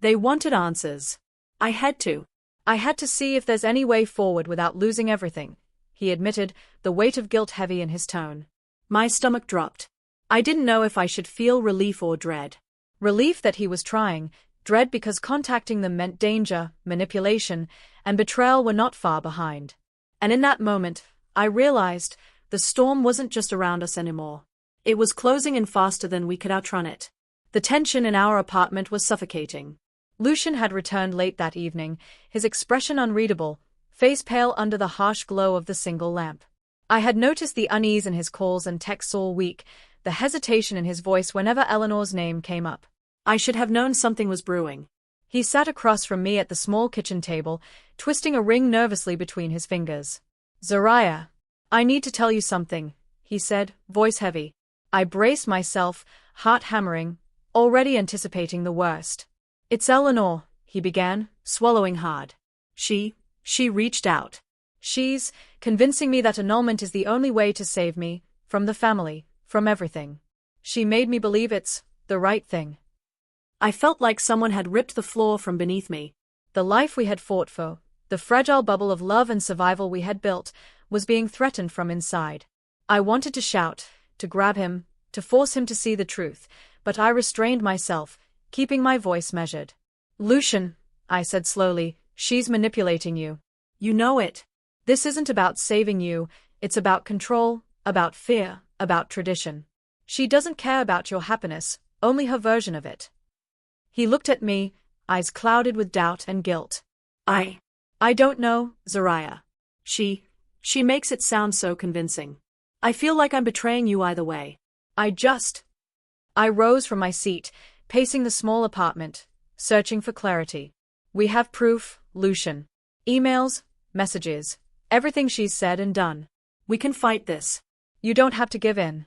"They wanted answers. I had to. I had to see if there's any way forward without losing everything," he admitted, the weight of guilt heavy in his tone. My stomach dropped. I didn't know if I should feel relief or dread. Relief that he was trying, dread because contacting them meant danger, manipulation, and betrayal were not far behind. And in that moment, I realized the storm wasn't just around us anymore. It was closing in faster than we could outrun it. The tension in our apartment was suffocating. Lucian had returned late that evening, his expression unreadable, face pale under the harsh glow of the single lamp. I had noticed the unease in his calls and texts all week, the hesitation in his voice whenever Eleanor's name came up. I should have known something was brewing. He sat across from me at the small kitchen table, twisting a ring nervously between his fingers. "Zariah, I need to tell you something," he said, voice heavy. I braced myself, heart hammering, already anticipating the worst. "It's Eleanor," he began, swallowing hard. She reached out. She's convincing me that annulment is the only way to save me, from the family, from everything. She made me believe it's the right thing." I felt like someone had ripped the floor from beneath me. The life we had fought for, the fragile bubble of love and survival we had built, was being threatened from inside. I wanted to shout, to grab him, to force him to see the truth, but I restrained myself, keeping my voice measured. "Lucian," I said slowly, "she's manipulating you. You know it. This isn't about saving you, it's about control, about fear, about tradition. She doesn't care about your happiness, only her version of it." He looked at me, eyes clouded with doubt and guilt. I don't know, Zariah. She makes it sound so convincing. I feel like I'm betraying you either way. I rose from my seat, pacing the small apartment, searching for clarity. "We have proof, Lucian. Emails, messages, everything she's said and done. We can fight this. You don't have to give in."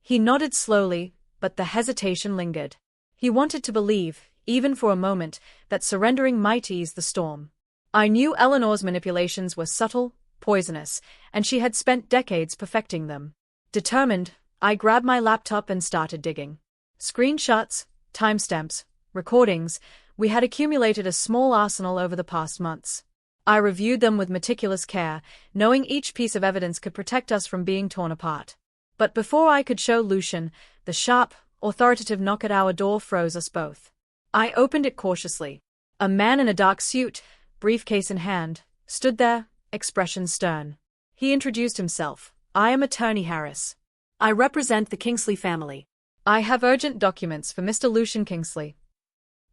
He nodded slowly, but the hesitation lingered. He wanted to believe, even for a moment, that surrendering might ease the storm. I knew Eleanor's manipulations were subtle, poisonous, and she had spent decades perfecting them. Determined, I grabbed my laptop and started digging. Screenshots, timestamps, recordings, we had accumulated a small arsenal over the past months. I reviewed them with meticulous care, knowing each piece of evidence could protect us from being torn apart. But before I could show Lucian, the sharp, authoritative knock at our door froze us both. I opened it cautiously. A man in a dark suit, briefcase in hand, stood there, expression stern. He introduced himself. "I am Attorney Harris. I represent the Kingsley family. I have urgent documents for Mr. Lucian Kingsley."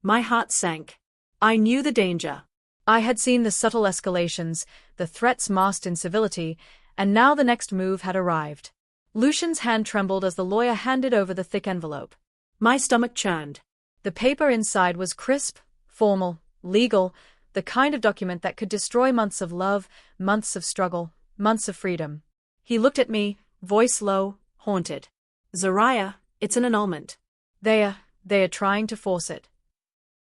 My heart sank. I knew the danger. I had seen the subtle escalations, the threats masked in civility, and now the next move had arrived. Lucian's hand trembled as the lawyer handed over the thick envelope. My stomach churned. The paper inside was crisp, formal, legal, the kind of document that could destroy months of love, months of struggle, months of freedom. He looked at me, voice low, haunted. "Zariah, it's an annulment. They are trying to force it."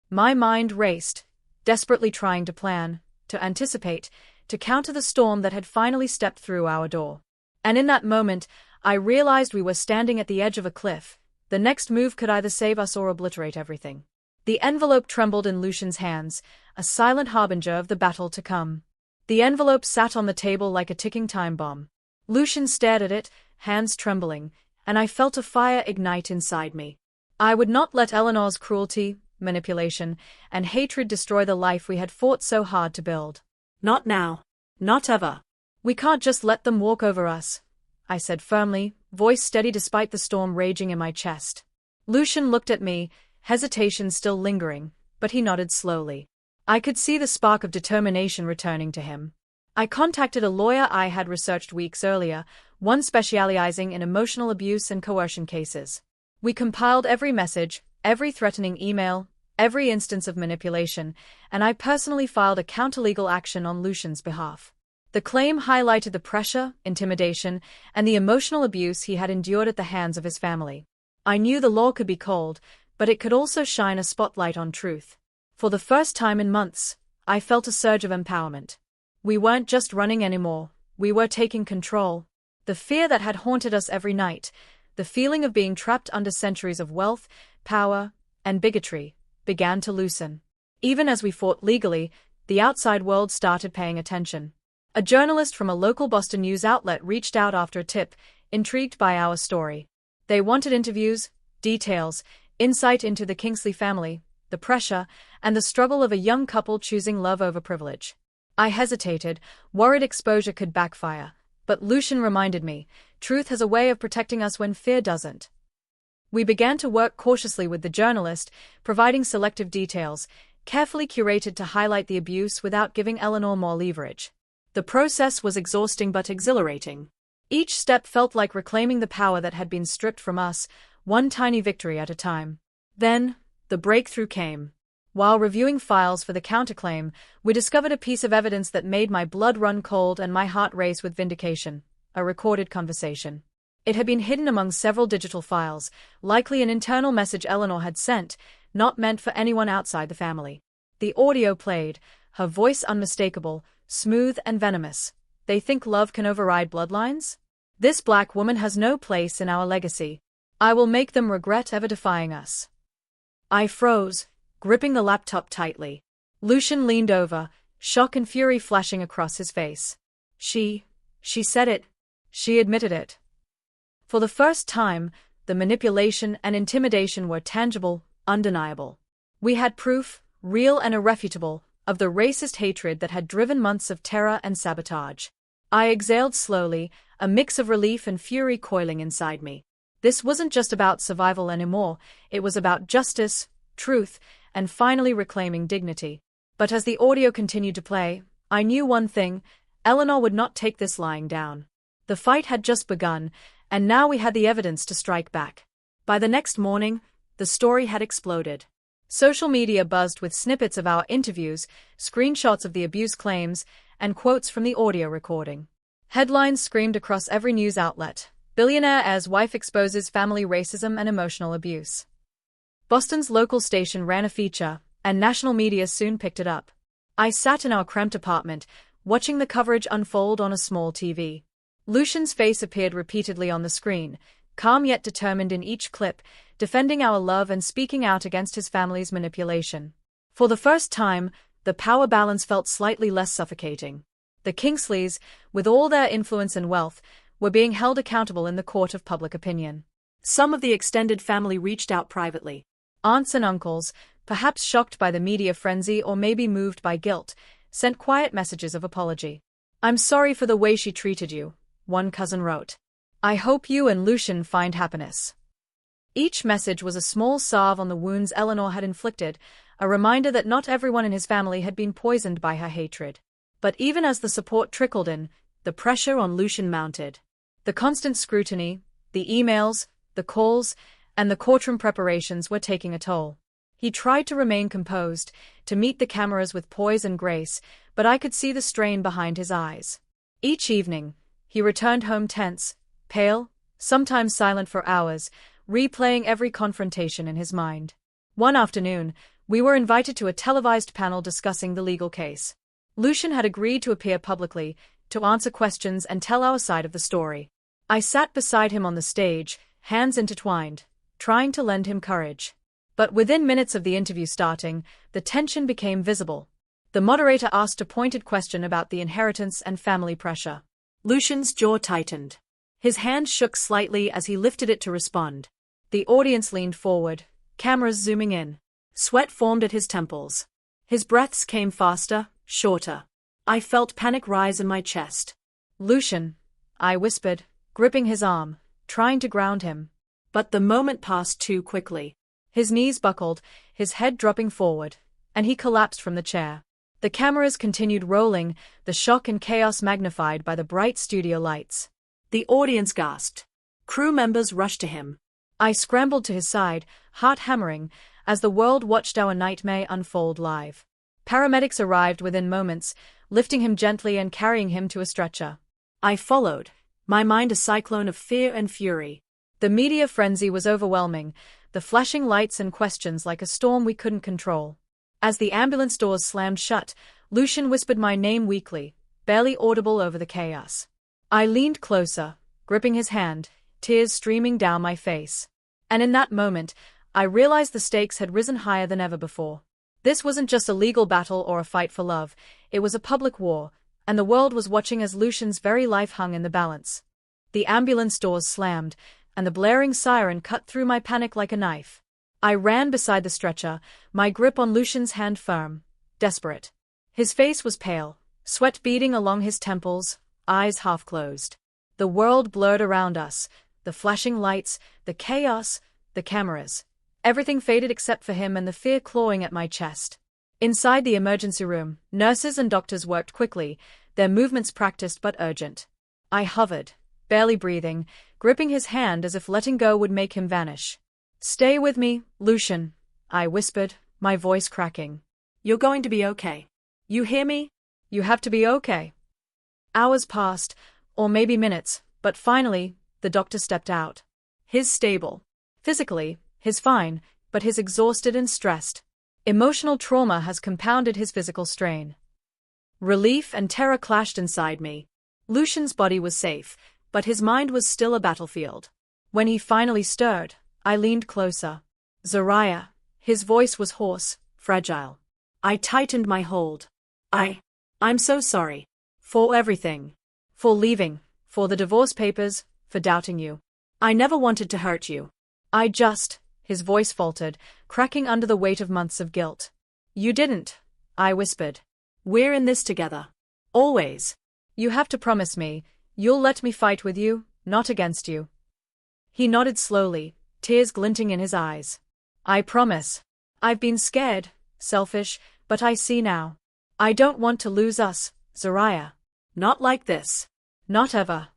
My mind raced, desperately trying to plan, to anticipate, to counter the storm that had finally stepped through our door. And in that moment, I realized we were standing at the edge of a cliff. The next move could either save us or obliterate everything. The envelope trembled in Lucian's hands, a silent harbinger of the battle to come. The envelope sat on the table like a ticking time bomb. Lucian stared at it, hands trembling, and I felt a fire ignite inside me. I would not let Eleanor's cruelty, manipulation, and hatred destroy the life we had fought so hard to build. Not now. Not ever. We can't just let them walk over us, I said firmly, voice steady despite the storm raging in my chest. Lucian looked at me, hesitation still lingering, but he nodded slowly. I could see the spark of determination returning to him. I contacted a lawyer I had researched weeks earlier, one specializing in emotional abuse and coercion cases. We compiled every message, every threatening email, every instance of manipulation, and I personally filed a counterlegal action on Lucian's behalf. The claim highlighted the pressure, intimidation, and the emotional abuse he had endured at the hands of his family. I knew the law could be cold, but it could also shine a spotlight on truth. For the first time in months, I felt a surge of empowerment. We weren't just running anymore, we were taking control. The fear that had haunted us every night, the feeling of being trapped under centuries of wealth, power, and bigotry, began to loosen. Even as we fought legally, the outside world started paying attention. A journalist from a local Boston news outlet reached out after a tip, intrigued by our story. They wanted interviews, details, insight into the Kingsley family, the pressure, and the struggle of a young couple choosing love over privilege. I hesitated, worried exposure could backfire, but Lucian reminded me, truth has a way of protecting us when fear doesn't. We began to work cautiously with the journalist, providing selective details, carefully curated to highlight the abuse without giving Eleanor more leverage. The process was exhausting but exhilarating. Each step felt like reclaiming the power that had been stripped from us, one tiny victory at a time. Then, the breakthrough came. While reviewing files for the counterclaim, we discovered a piece of evidence that made my blood run cold and my heart race with vindication: a recorded conversation. It had been hidden among several digital files, likely an internal message Eleanor had sent, not meant for anyone outside the family. The audio played, her voice unmistakable, smooth and venomous. They think love can override bloodlines? This black woman has no place in our legacy. I will make them regret ever defying us. I froze, gripping the laptop tightly. Lucian leaned over, shock and fury flashing across his face. She said it. She admitted it. For the first time, the manipulation and intimidation were tangible, undeniable. We had proof, real and irrefutable, of the racist hatred that had driven months of terror and sabotage. I exhaled slowly, a mix of relief and fury coiling inside me. This wasn't just about survival anymore, it was about justice, truth, and finally reclaiming dignity. But as the audio continued to play, I knew one thing: Eleanor would not take this lying down. The fight had just begun, and now we had the evidence to strike back. By the next morning, the story had exploded. Social media buzzed with snippets of our interviews, screenshots of the abuse claims, and quotes from the audio recording. Headlines screamed across every news outlet: Billionaire's wife exposes family racism and emotional abuse. Boston's local station ran a feature, and national media soon picked it up. I sat in our cramped apartment, watching the coverage unfold on a small TV. Lucian's face appeared repeatedly on the screen, calm yet determined in each clip, defending our love and speaking out against his family's manipulation. For the first time, the power balance felt slightly less suffocating. The Kingsleys, with all their influence and wealth, were being held accountable in the court of public opinion. Some of the extended family reached out privately. Aunts and uncles, perhaps shocked by the media frenzy or maybe moved by guilt, sent quiet messages of apology. "I'm sorry for the way she treated you," one cousin wrote. "I hope you and Lucian find happiness." Each message was a small salve on the wounds Eleanor had inflicted, a reminder that not everyone in his family had been poisoned by her hatred. But even as the support trickled in, the pressure on Lucian mounted. The constant scrutiny, the emails, the calls, and the courtroom preparations were taking a toll. He tried to remain composed, to meet the cameras with poise and grace, but I could see the strain behind his eyes. Each evening, he returned home tense, pale, sometimes silent for hours, replaying every confrontation in his mind. One afternoon, we were invited to a televised panel discussing the legal case. Lucian had agreed to appear publicly, to answer questions and tell our side of the story. I sat beside him on the stage, hands intertwined, trying to lend him courage. But within minutes of the interview starting, the tension became visible. The moderator asked a pointed question about the inheritance and family pressure. Lucian's jaw tightened. His hand shook slightly as he lifted it to respond. The audience leaned forward, cameras zooming in. Sweat formed at his temples. His breaths came faster, shorter. I felt panic rise in my chest. "Lucian," I whispered, gripping his arm, trying to ground him. But the moment passed too quickly. His knees buckled, his head dropping forward, and he collapsed from the chair. The cameras continued rolling, the shock and chaos magnified by the bright studio lights. The audience gasped. Crew members rushed to him. I scrambled to his side, heart hammering, as the world watched our nightmare unfold live. Paramedics arrived within moments, lifting him gently and carrying him to a stretcher. I followed, my mind a cyclone of fear and fury. The media frenzy was overwhelming, the flashing lights and questions like a storm we couldn't control. As the ambulance doors slammed shut, Lucian whispered my name weakly, barely audible over the chaos. I leaned closer, gripping his hand, tears streaming down my face. And in that moment, I realized the stakes had risen higher than ever before. This wasn't just a legal battle or a fight for love, it was a public war, and the world was watching as Lucian's very life hung in the balance. The ambulance doors slammed, and the blaring siren cut through my panic like a knife. I ran beside the stretcher, my grip on Lucian's hand firm, desperate. His face was pale, sweat beading along his temples, eyes half closed. The world blurred around us, the flashing lights, the chaos, the cameras. Everything faded except for him and the fear clawing at my chest. Inside the emergency room, nurses and doctors worked quickly, their movements practiced but urgent. I hovered, barely breathing, gripping his hand as if letting go would make him vanish. "Stay with me, Lucian," I whispered, my voice cracking. "You're going to be okay. You hear me? You have to be okay." Hours passed, or maybe minutes, but finally, the doctor stepped out. He's stable. Physically, he's fine, but he's exhausted and stressed. Emotional trauma has compounded his physical strain. Relief and terror clashed inside me. Lucian's body was safe, but his mind was still a battlefield. When he finally stirred, I leaned closer. "Zariah." His voice was hoarse, fragile. I tightened my hold. I'm so sorry. For everything. For leaving, for the divorce papers, for doubting you. I never wanted to hurt you. His voice faltered, cracking under the weight of months of guilt. "You didn't," I whispered. "We're in this together. Always. You have to promise me, you'll let me fight with you, not against you." He nodded slowly, tears glinting in his eyes. "I promise. I've been scared, selfish, but I see now. I don't want to lose us, Zariah. Not like this. Not ever."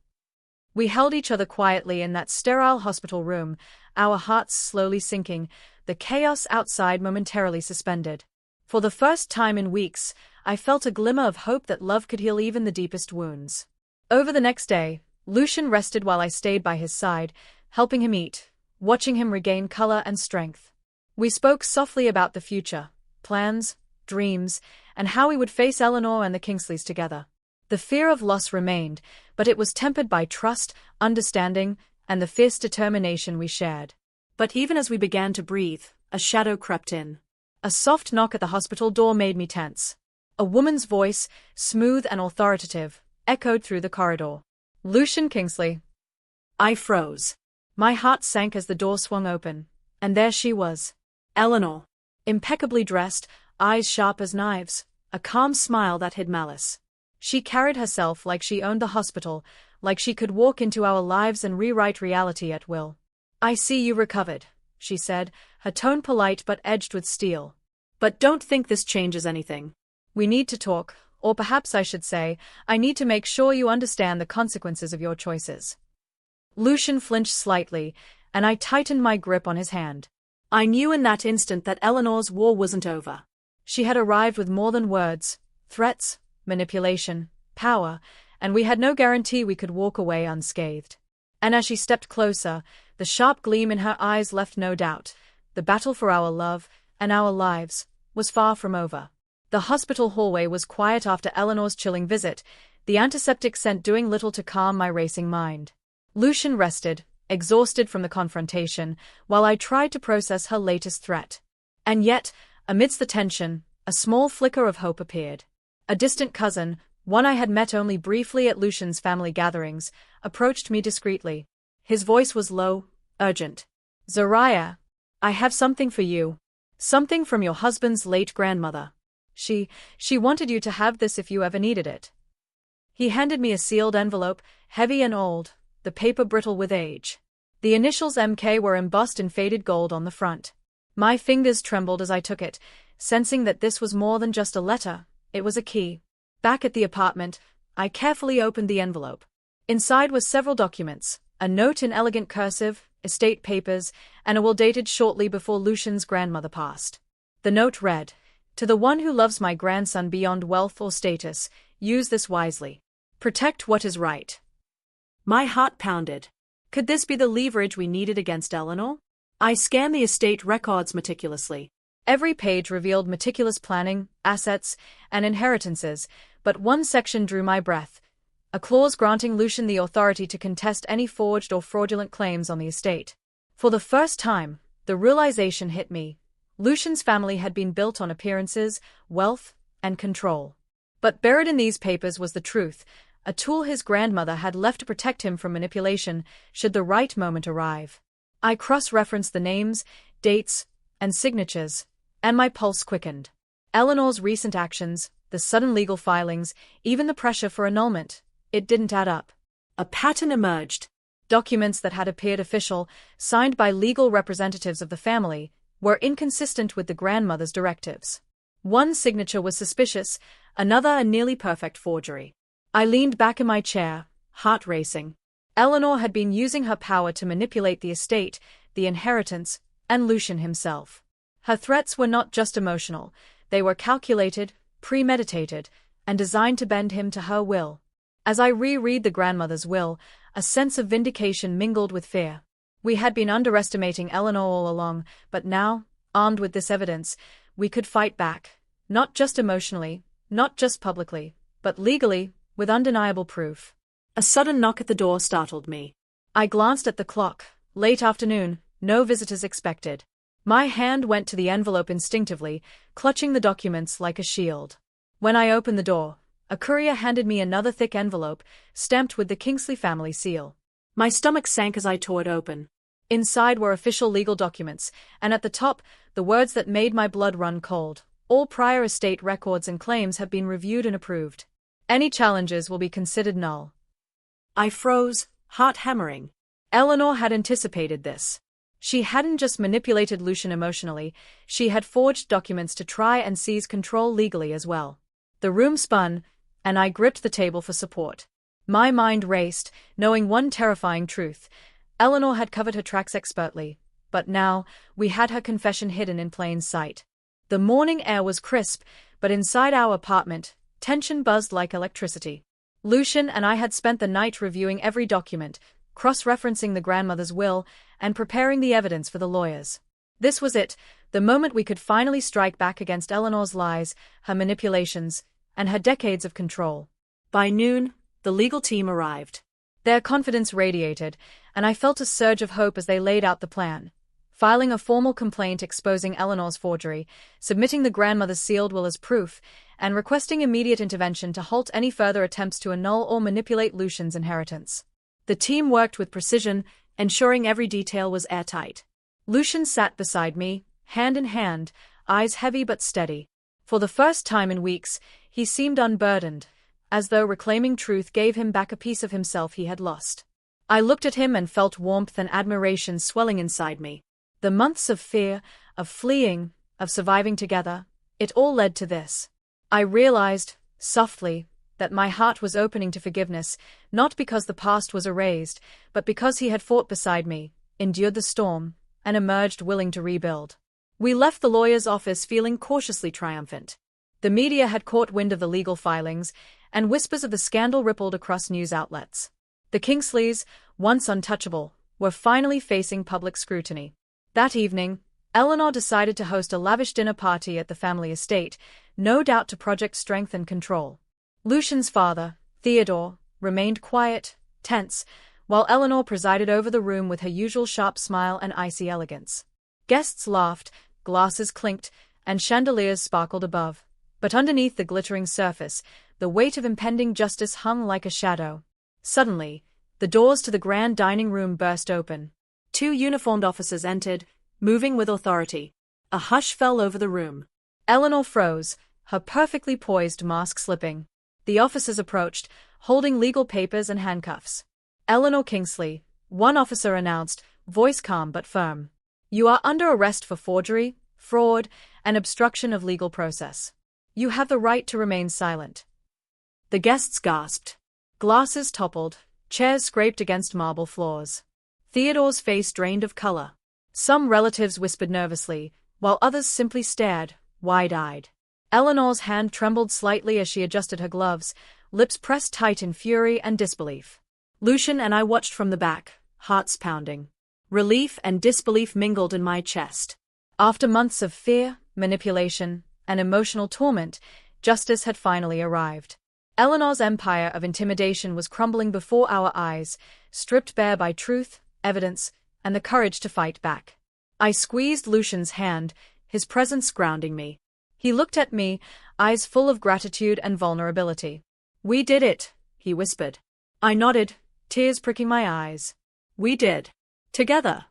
We held each other quietly in that sterile hospital room, our hearts slowly sinking, the chaos outside momentarily suspended. For the first time in weeks, I felt a glimmer of hope that love could heal even the deepest wounds. Over the next day, Lucian rested while I stayed by his side, helping him eat, watching him regain color and strength. We spoke softly about the future, plans, dreams, and how we would face Eleanor and the Kingsleys together. The fear of loss remained, but it was tempered by trust, understanding, and the fierce determination we shared. But even as we began to breathe, a shadow crept in. A soft knock at the hospital door made me tense. A woman's voice, smooth and authoritative, echoed through the corridor. "Lucian Kingsley." I froze. My heart sank as the door swung open, and there she was. Eleanor. Impeccably dressed, eyes sharp as knives, a calm smile that hid malice. She carried herself like she owned the hospital, like she could walk into our lives and rewrite reality at will. "I see you recovered," she said, her tone polite but edged with steel. "But don't think this changes anything. We need to talk, or perhaps I should say, I need to make sure you understand the consequences of your choices." Lucian flinched slightly, and I tightened my grip on his hand. I knew in that instant that Eleanor's war wasn't over. She had arrived with more than words, threats, manipulation, power, and we had no guarantee we could walk away unscathed. And as she stepped closer, the sharp gleam in her eyes left no doubt. The battle for our love, and our lives, was far from over. The hospital hallway was quiet after Eleanor's chilling visit, the antiseptic scent doing little to calm my racing mind. Lucian rested, exhausted from the confrontation, while I tried to process her latest threat. And yet, amidst the tension, a small flicker of hope appeared. A distant cousin, one I had met only briefly at Lucian's family gatherings, approached me discreetly. His voice was low, urgent. "Zariah, I have something for you. Something from your husband's late grandmother. She wanted you to have this if you ever needed it." He handed me a sealed envelope, heavy and old, the paper brittle with age. The initials MK were embossed in faded gold on the front. My fingers trembled as I took it, sensing that this was more than just a letter, it was a key. Back at the apartment, I carefully opened the envelope. Inside were several documents, a note in elegant cursive, estate papers, and a will dated shortly before Lucian's grandmother passed. The note read, "To the one who loves my grandson beyond wealth or status, use this wisely. Protect what is right." My heart pounded. Could this be the leverage we needed against Eleanor? I scanned the estate records meticulously. Every page revealed meticulous planning, assets, and inheritances, but one section drew my breath. A clause granting Lucian the authority to contest any forged or fraudulent claims on the estate. For the first time, the realization hit me. Lucian's family had been built on appearances, wealth, and control. But buried in these papers was the truth, a tool his grandmother had left to protect him from manipulation should the right moment arrive. I cross-referenced the names, dates, and signatures, and my pulse quickened. Eleanor's recent actions, the sudden legal filings, even the pressure for annulment, it didn't add up. A pattern emerged. Documents that had appeared official, signed by legal representatives of the family, were inconsistent with the grandmother's directives. One signature was suspicious, another a nearly perfect forgery. I leaned back in my chair, heart racing. Eleanor had been using her power to manipulate the estate, the inheritance, and Lucian himself. Her threats were not just emotional, they were calculated, premeditated, and designed to bend him to her will. As I reread the grandmother's will, a sense of vindication mingled with fear. We had been underestimating Eleanor all along, but now, armed with this evidence, we could fight back. Not just emotionally, not just publicly, but legally, with undeniable proof. A sudden knock at the door startled me. I glanced at the clock. Late afternoon, no visitors expected. My hand went to the envelope instinctively, clutching the documents like a shield. When I opened the door, a courier handed me another thick envelope, stamped with the Kingsley family seal. My stomach sank as I tore it open. Inside were official legal documents, and at the top, the words that made my blood run cold. All prior estate records and claims have been reviewed and approved. Any challenges will be considered null. I froze, heart hammering. Eleanor had anticipated this. She hadn't just manipulated Lucian emotionally, she had forged documents to try and seize control legally as well. The room spun, and I gripped the table for support. My mind raced, knowing one terrifying truth. Eleanor had covered her tracks expertly, but now, we had her confession hidden in plain sight. The morning air was crisp, but inside our apartment, tension buzzed like electricity. Lucian and I had spent the night reviewing every document, cross-referencing the grandmother's will, and preparing the evidence for the lawyers. This was it, the moment we could finally strike back against Eleanor's lies, her manipulations, and her decades of control. By noon, the legal team arrived. Their confidence radiated, and I felt a surge of hope as they laid out the plan. Filing a formal complaint exposing Eleanor's forgery, submitting the grandmother's sealed will as proof, and requesting immediate intervention to halt any further attempts to annul or manipulate Lucian's inheritance. The team worked with precision, ensuring every detail was airtight. Lucian sat beside me, hand in hand, eyes heavy but steady. For the first time in weeks, he seemed unburdened, as though reclaiming truth gave him back a piece of himself he had lost. I looked at him and felt warmth and admiration swelling inside me. The months of fear, of fleeing, of surviving together, it all led to this. I realized, softly, that my heart was opening to forgiveness, not because the past was erased, but because he had fought beside me, endured the storm, and emerged willing to rebuild. We left the lawyer's office feeling cautiously triumphant. The media had caught wind of the legal filings, and whispers of the scandal rippled across news outlets. The Kingsleys, once untouchable, were finally facing public scrutiny. That evening, Eleanor decided to host a lavish dinner party at the family estate, no doubt to project strength and control. Lucian's father, Theodore, remained quiet, tense, while Eleanor presided over the room with her usual sharp smile and icy elegance. Guests laughed, glasses clinked, and chandeliers sparkled above. But underneath the glittering surface, the weight of impending justice hung like a shadow. Suddenly, the doors to the grand dining room burst open. 2 uniformed officers entered, moving with authority. A hush fell over the room. Eleanor froze, her perfectly poised mask slipping. The officers approached, holding legal papers and handcuffs. "Eleanor Kingsley," one officer announced, voice calm but firm. "You are under arrest for forgery, fraud, and obstruction of legal process. You have the right to remain silent." The guests gasped. Glasses toppled, chairs scraped against marble floors. Theodore's face drained of color. Some relatives whispered nervously, while others simply stared, wide-eyed. Eleanor's hand trembled slightly as she adjusted her gloves, lips pressed tight in fury and disbelief. Lucian and I watched from the back, hearts pounding. Relief and disbelief mingled in my chest. After months of fear, manipulation, and emotional torment, justice had finally arrived. Eleanor's empire of intimidation was crumbling before our eyes, stripped bare by truth, evidence, and the courage to fight back. I squeezed Lucian's hand, his presence grounding me. He looked at me, eyes full of gratitude and vulnerability. "We did it," he whispered. I nodded, tears pricking my eyes. "We did. Together."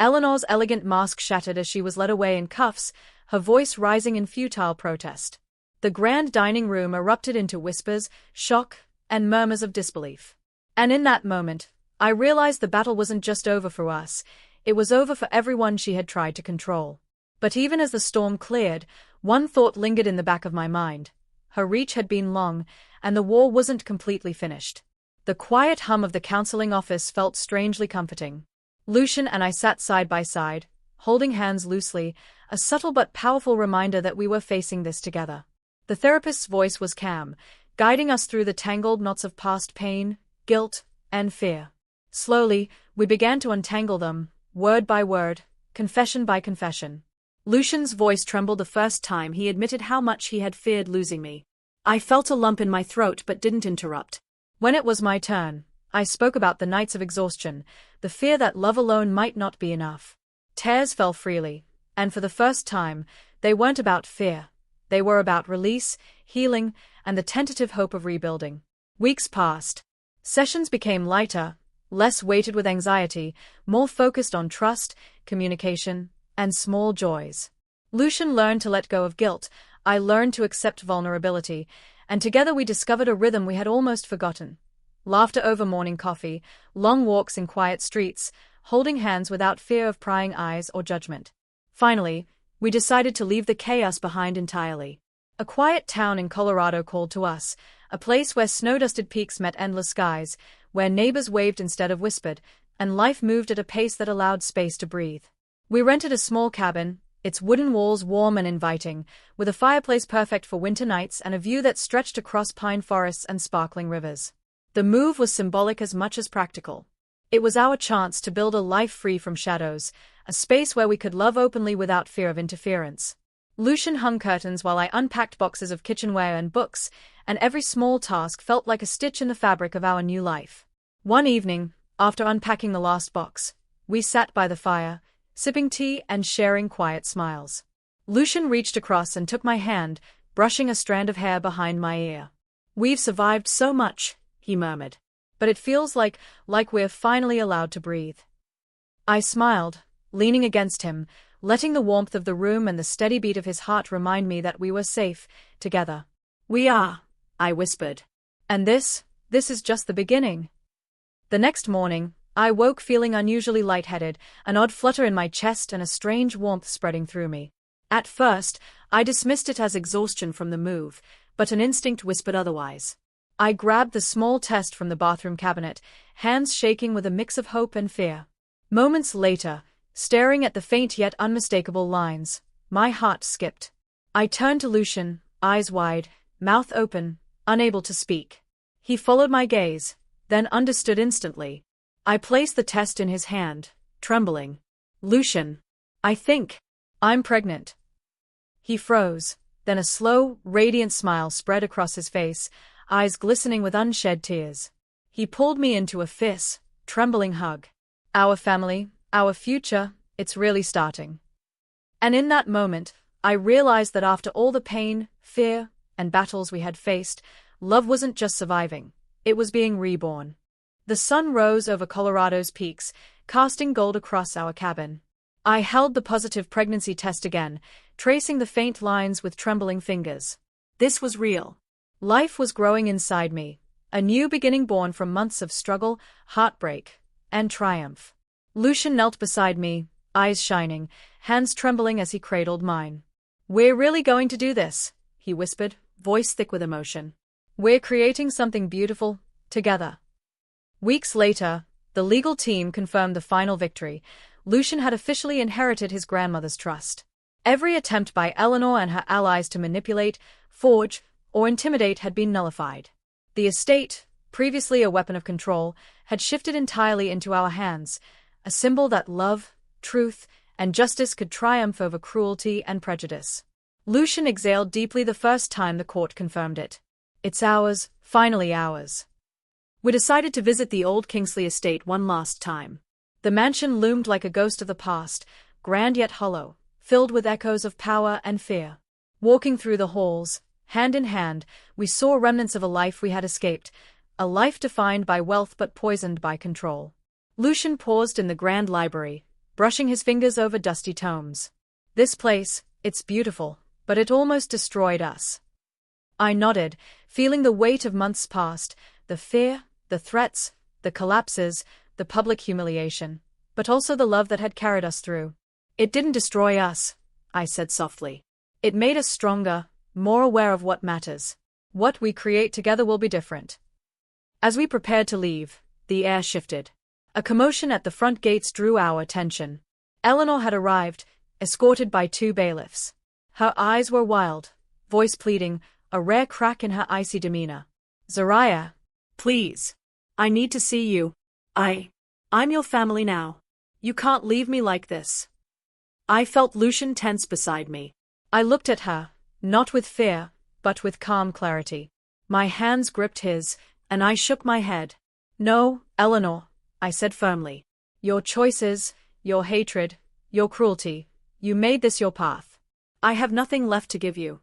Eleanor's elegant mask shattered as she was led away in cuffs, her voice rising in futile protest. The grand dining room erupted into whispers, shock, and murmurs of disbelief. And in that moment, I realized the battle wasn't just over for us, it was over for everyone she had tried to control. But even as the storm cleared, one thought lingered in the back of my mind. Her reach had been long, and the war wasn't completely finished. The quiet hum of the counseling office felt strangely comforting. Lucian and I sat side by side, holding hands loosely, a subtle but powerful reminder that we were facing this together. The therapist's voice was calm, guiding us through the tangled knots of past pain, guilt, and fear. Slowly, we began to untangle them, word by word, confession by confession. Lucian's voice trembled the first time he admitted how much he had feared losing me. I felt a lump in my throat but didn't interrupt. When it was my turn, I spoke about the nights of exhaustion, the fear that love alone might not be enough. Tears fell freely, and for the first time, they weren't about fear. They were about release, healing, and the tentative hope of rebuilding. Weeks passed. Sessions became lighter, less weighted with anxiety, more focused on trust, communication, and small joys. Lucian learned to let go of guilt, I learned to accept vulnerability, and together we discovered a rhythm we had almost forgotten. Laughter over morning coffee, long walks in quiet streets, holding hands without fear of prying eyes or judgment. Finally, we decided to leave the chaos behind entirely. A quiet town in Colorado called to us, a place where snow-dusted peaks met endless skies, where neighbors waved instead of whispered, and life moved at a pace that allowed space to breathe. We rented a small cabin, its wooden walls warm and inviting, with a fireplace perfect for winter nights and a view that stretched across pine forests and sparkling rivers. The move was symbolic as much as practical. It was our chance to build a life free from shadows, a space where we could love openly without fear of interference. Lucian hung curtains while I unpacked boxes of kitchenware and books, and every small task felt like a stitch in the fabric of our new life. One evening, after unpacking the last box, we sat by the fire, sipping tea and sharing quiet smiles. Lucian reached across and took my hand, brushing a strand of hair behind my ear. "We've survived so much," he murmured. "But it feels like we're finally allowed to breathe." I smiled, leaning against him, letting the warmth of the room and the steady beat of his heart remind me that we were safe, together. "We are," I whispered. "And this is just the beginning." The next morning, I woke feeling unusually lightheaded, an odd flutter in my chest and a strange warmth spreading through me. At first, I dismissed it as exhaustion from the move, but an instinct whispered otherwise. I grabbed the small test from the bathroom cabinet, hands shaking with a mix of hope and fear. Moments later, staring at the faint yet unmistakable lines, my heart skipped. I turned to Lucian, eyes wide, mouth open, unable to speak. He followed my gaze, then understood instantly. I placed the test in his hand, trembling. "Lucian." I think I'm pregnant. He froze, then a slow, radiant smile spread across his face, eyes glistening with unshed tears. He pulled me into a trembling hug. Our family, our future, it's really starting. And in that moment, I realized that after all the pain, fear, and battles we had faced, love wasn't just surviving, it was being reborn. The sun rose over Colorado's peaks, casting gold across our cabin. I held the positive pregnancy test again, tracing the faint lines with trembling fingers. This was real. Life was growing inside me, a new beginning born from months of struggle, heartbreak, and triumph. Lucian knelt beside me, eyes shining, hands trembling as he cradled mine. "We're really going to do this," he whispered, voice thick with emotion. "We're creating something beautiful, together." Weeks later, the legal team confirmed the final victory. Lucian had officially inherited his grandmother's trust. Every attempt by Eleanor and her allies to manipulate, forge, or intimidate had been nullified. The estate, previously a weapon of control, had shifted entirely into our hands, a symbol that love, truth, and justice could triumph over cruelty and prejudice. Lucian exhaled deeply the first time the court confirmed it. "It's ours, finally ours." We decided to visit the old Kingsley estate one last time. The mansion loomed like a ghost of the past, grand yet hollow, filled with echoes of power and fear. Walking through the halls, hand in hand, we saw remnants of a life we had escaped, a life defined by wealth but poisoned by control. Lucian paused in the grand library, brushing his fingers over dusty tomes. "This place, it's beautiful, but it almost destroyed us." I nodded, feeling the weight of months past, the fear, the threats, the collapses, the public humiliation, but also the love that had carried us through. "It didn't destroy us," I said softly. "It made us stronger, more aware of what matters. What we create together will be different." As we prepared to leave, the air shifted. A commotion at the front gates drew our attention. Eleanor had arrived, escorted by 2 bailiffs. Her eyes were wild, voice pleading, a rare crack in her icy demeanor. "Zariah, please. I need to see you. I'm your family now. You can't leave me like this." I felt Lucian tense beside me. I looked at her, not with fear, but with calm clarity. My hands gripped his, and I shook my head. "No, Eleanor," I said firmly. "Your choices, your hatred, your cruelty, you made this your path. I have nothing left to give you."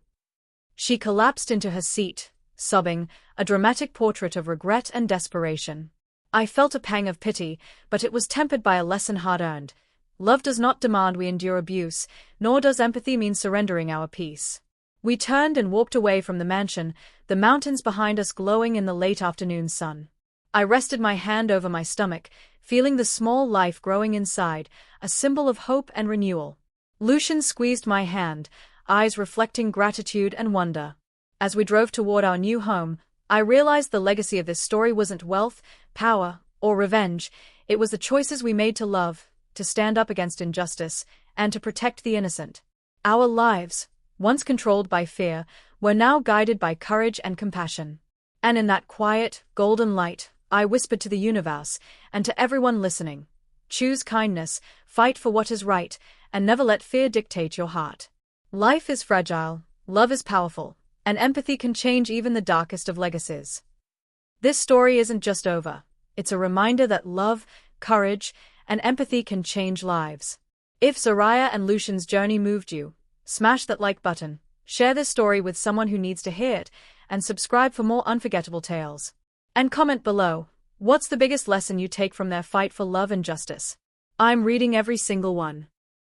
She collapsed into her seat, sobbing, a dramatic portrait of regret and desperation. I felt a pang of pity, but it was tempered by a lesson hard-earned. Love does not demand we endure abuse, nor does empathy mean surrendering our peace. We turned and walked away from the mansion, the mountains behind us glowing in the late afternoon sun. I rested my hand over my stomach, feeling the small life growing inside, a symbol of hope and renewal. Lucian squeezed my hand, eyes reflecting gratitude and wonder. As we drove toward our new home, I realized the legacy of this story wasn't wealth, power, or revenge. It was the choices we made to love, to stand up against injustice, and to protect the innocent. Our lives, once controlled by fear, were now guided by courage and compassion. And in that quiet, golden light, I whispered to the universe, and to everyone listening, choose kindness, fight for what is right, and never let fear dictate your heart. Life is fragile, love is powerful, and empathy can change even the darkest of legacies. This story isn't just over. It's a reminder that love, courage, and empathy can change lives. If Zariah and Lucian's journey moved you, smash that like button, share this story with someone who needs to hear it, and subscribe for more unforgettable tales. And comment below, what's the biggest lesson you take from their fight for love and justice? I'm reading every single one.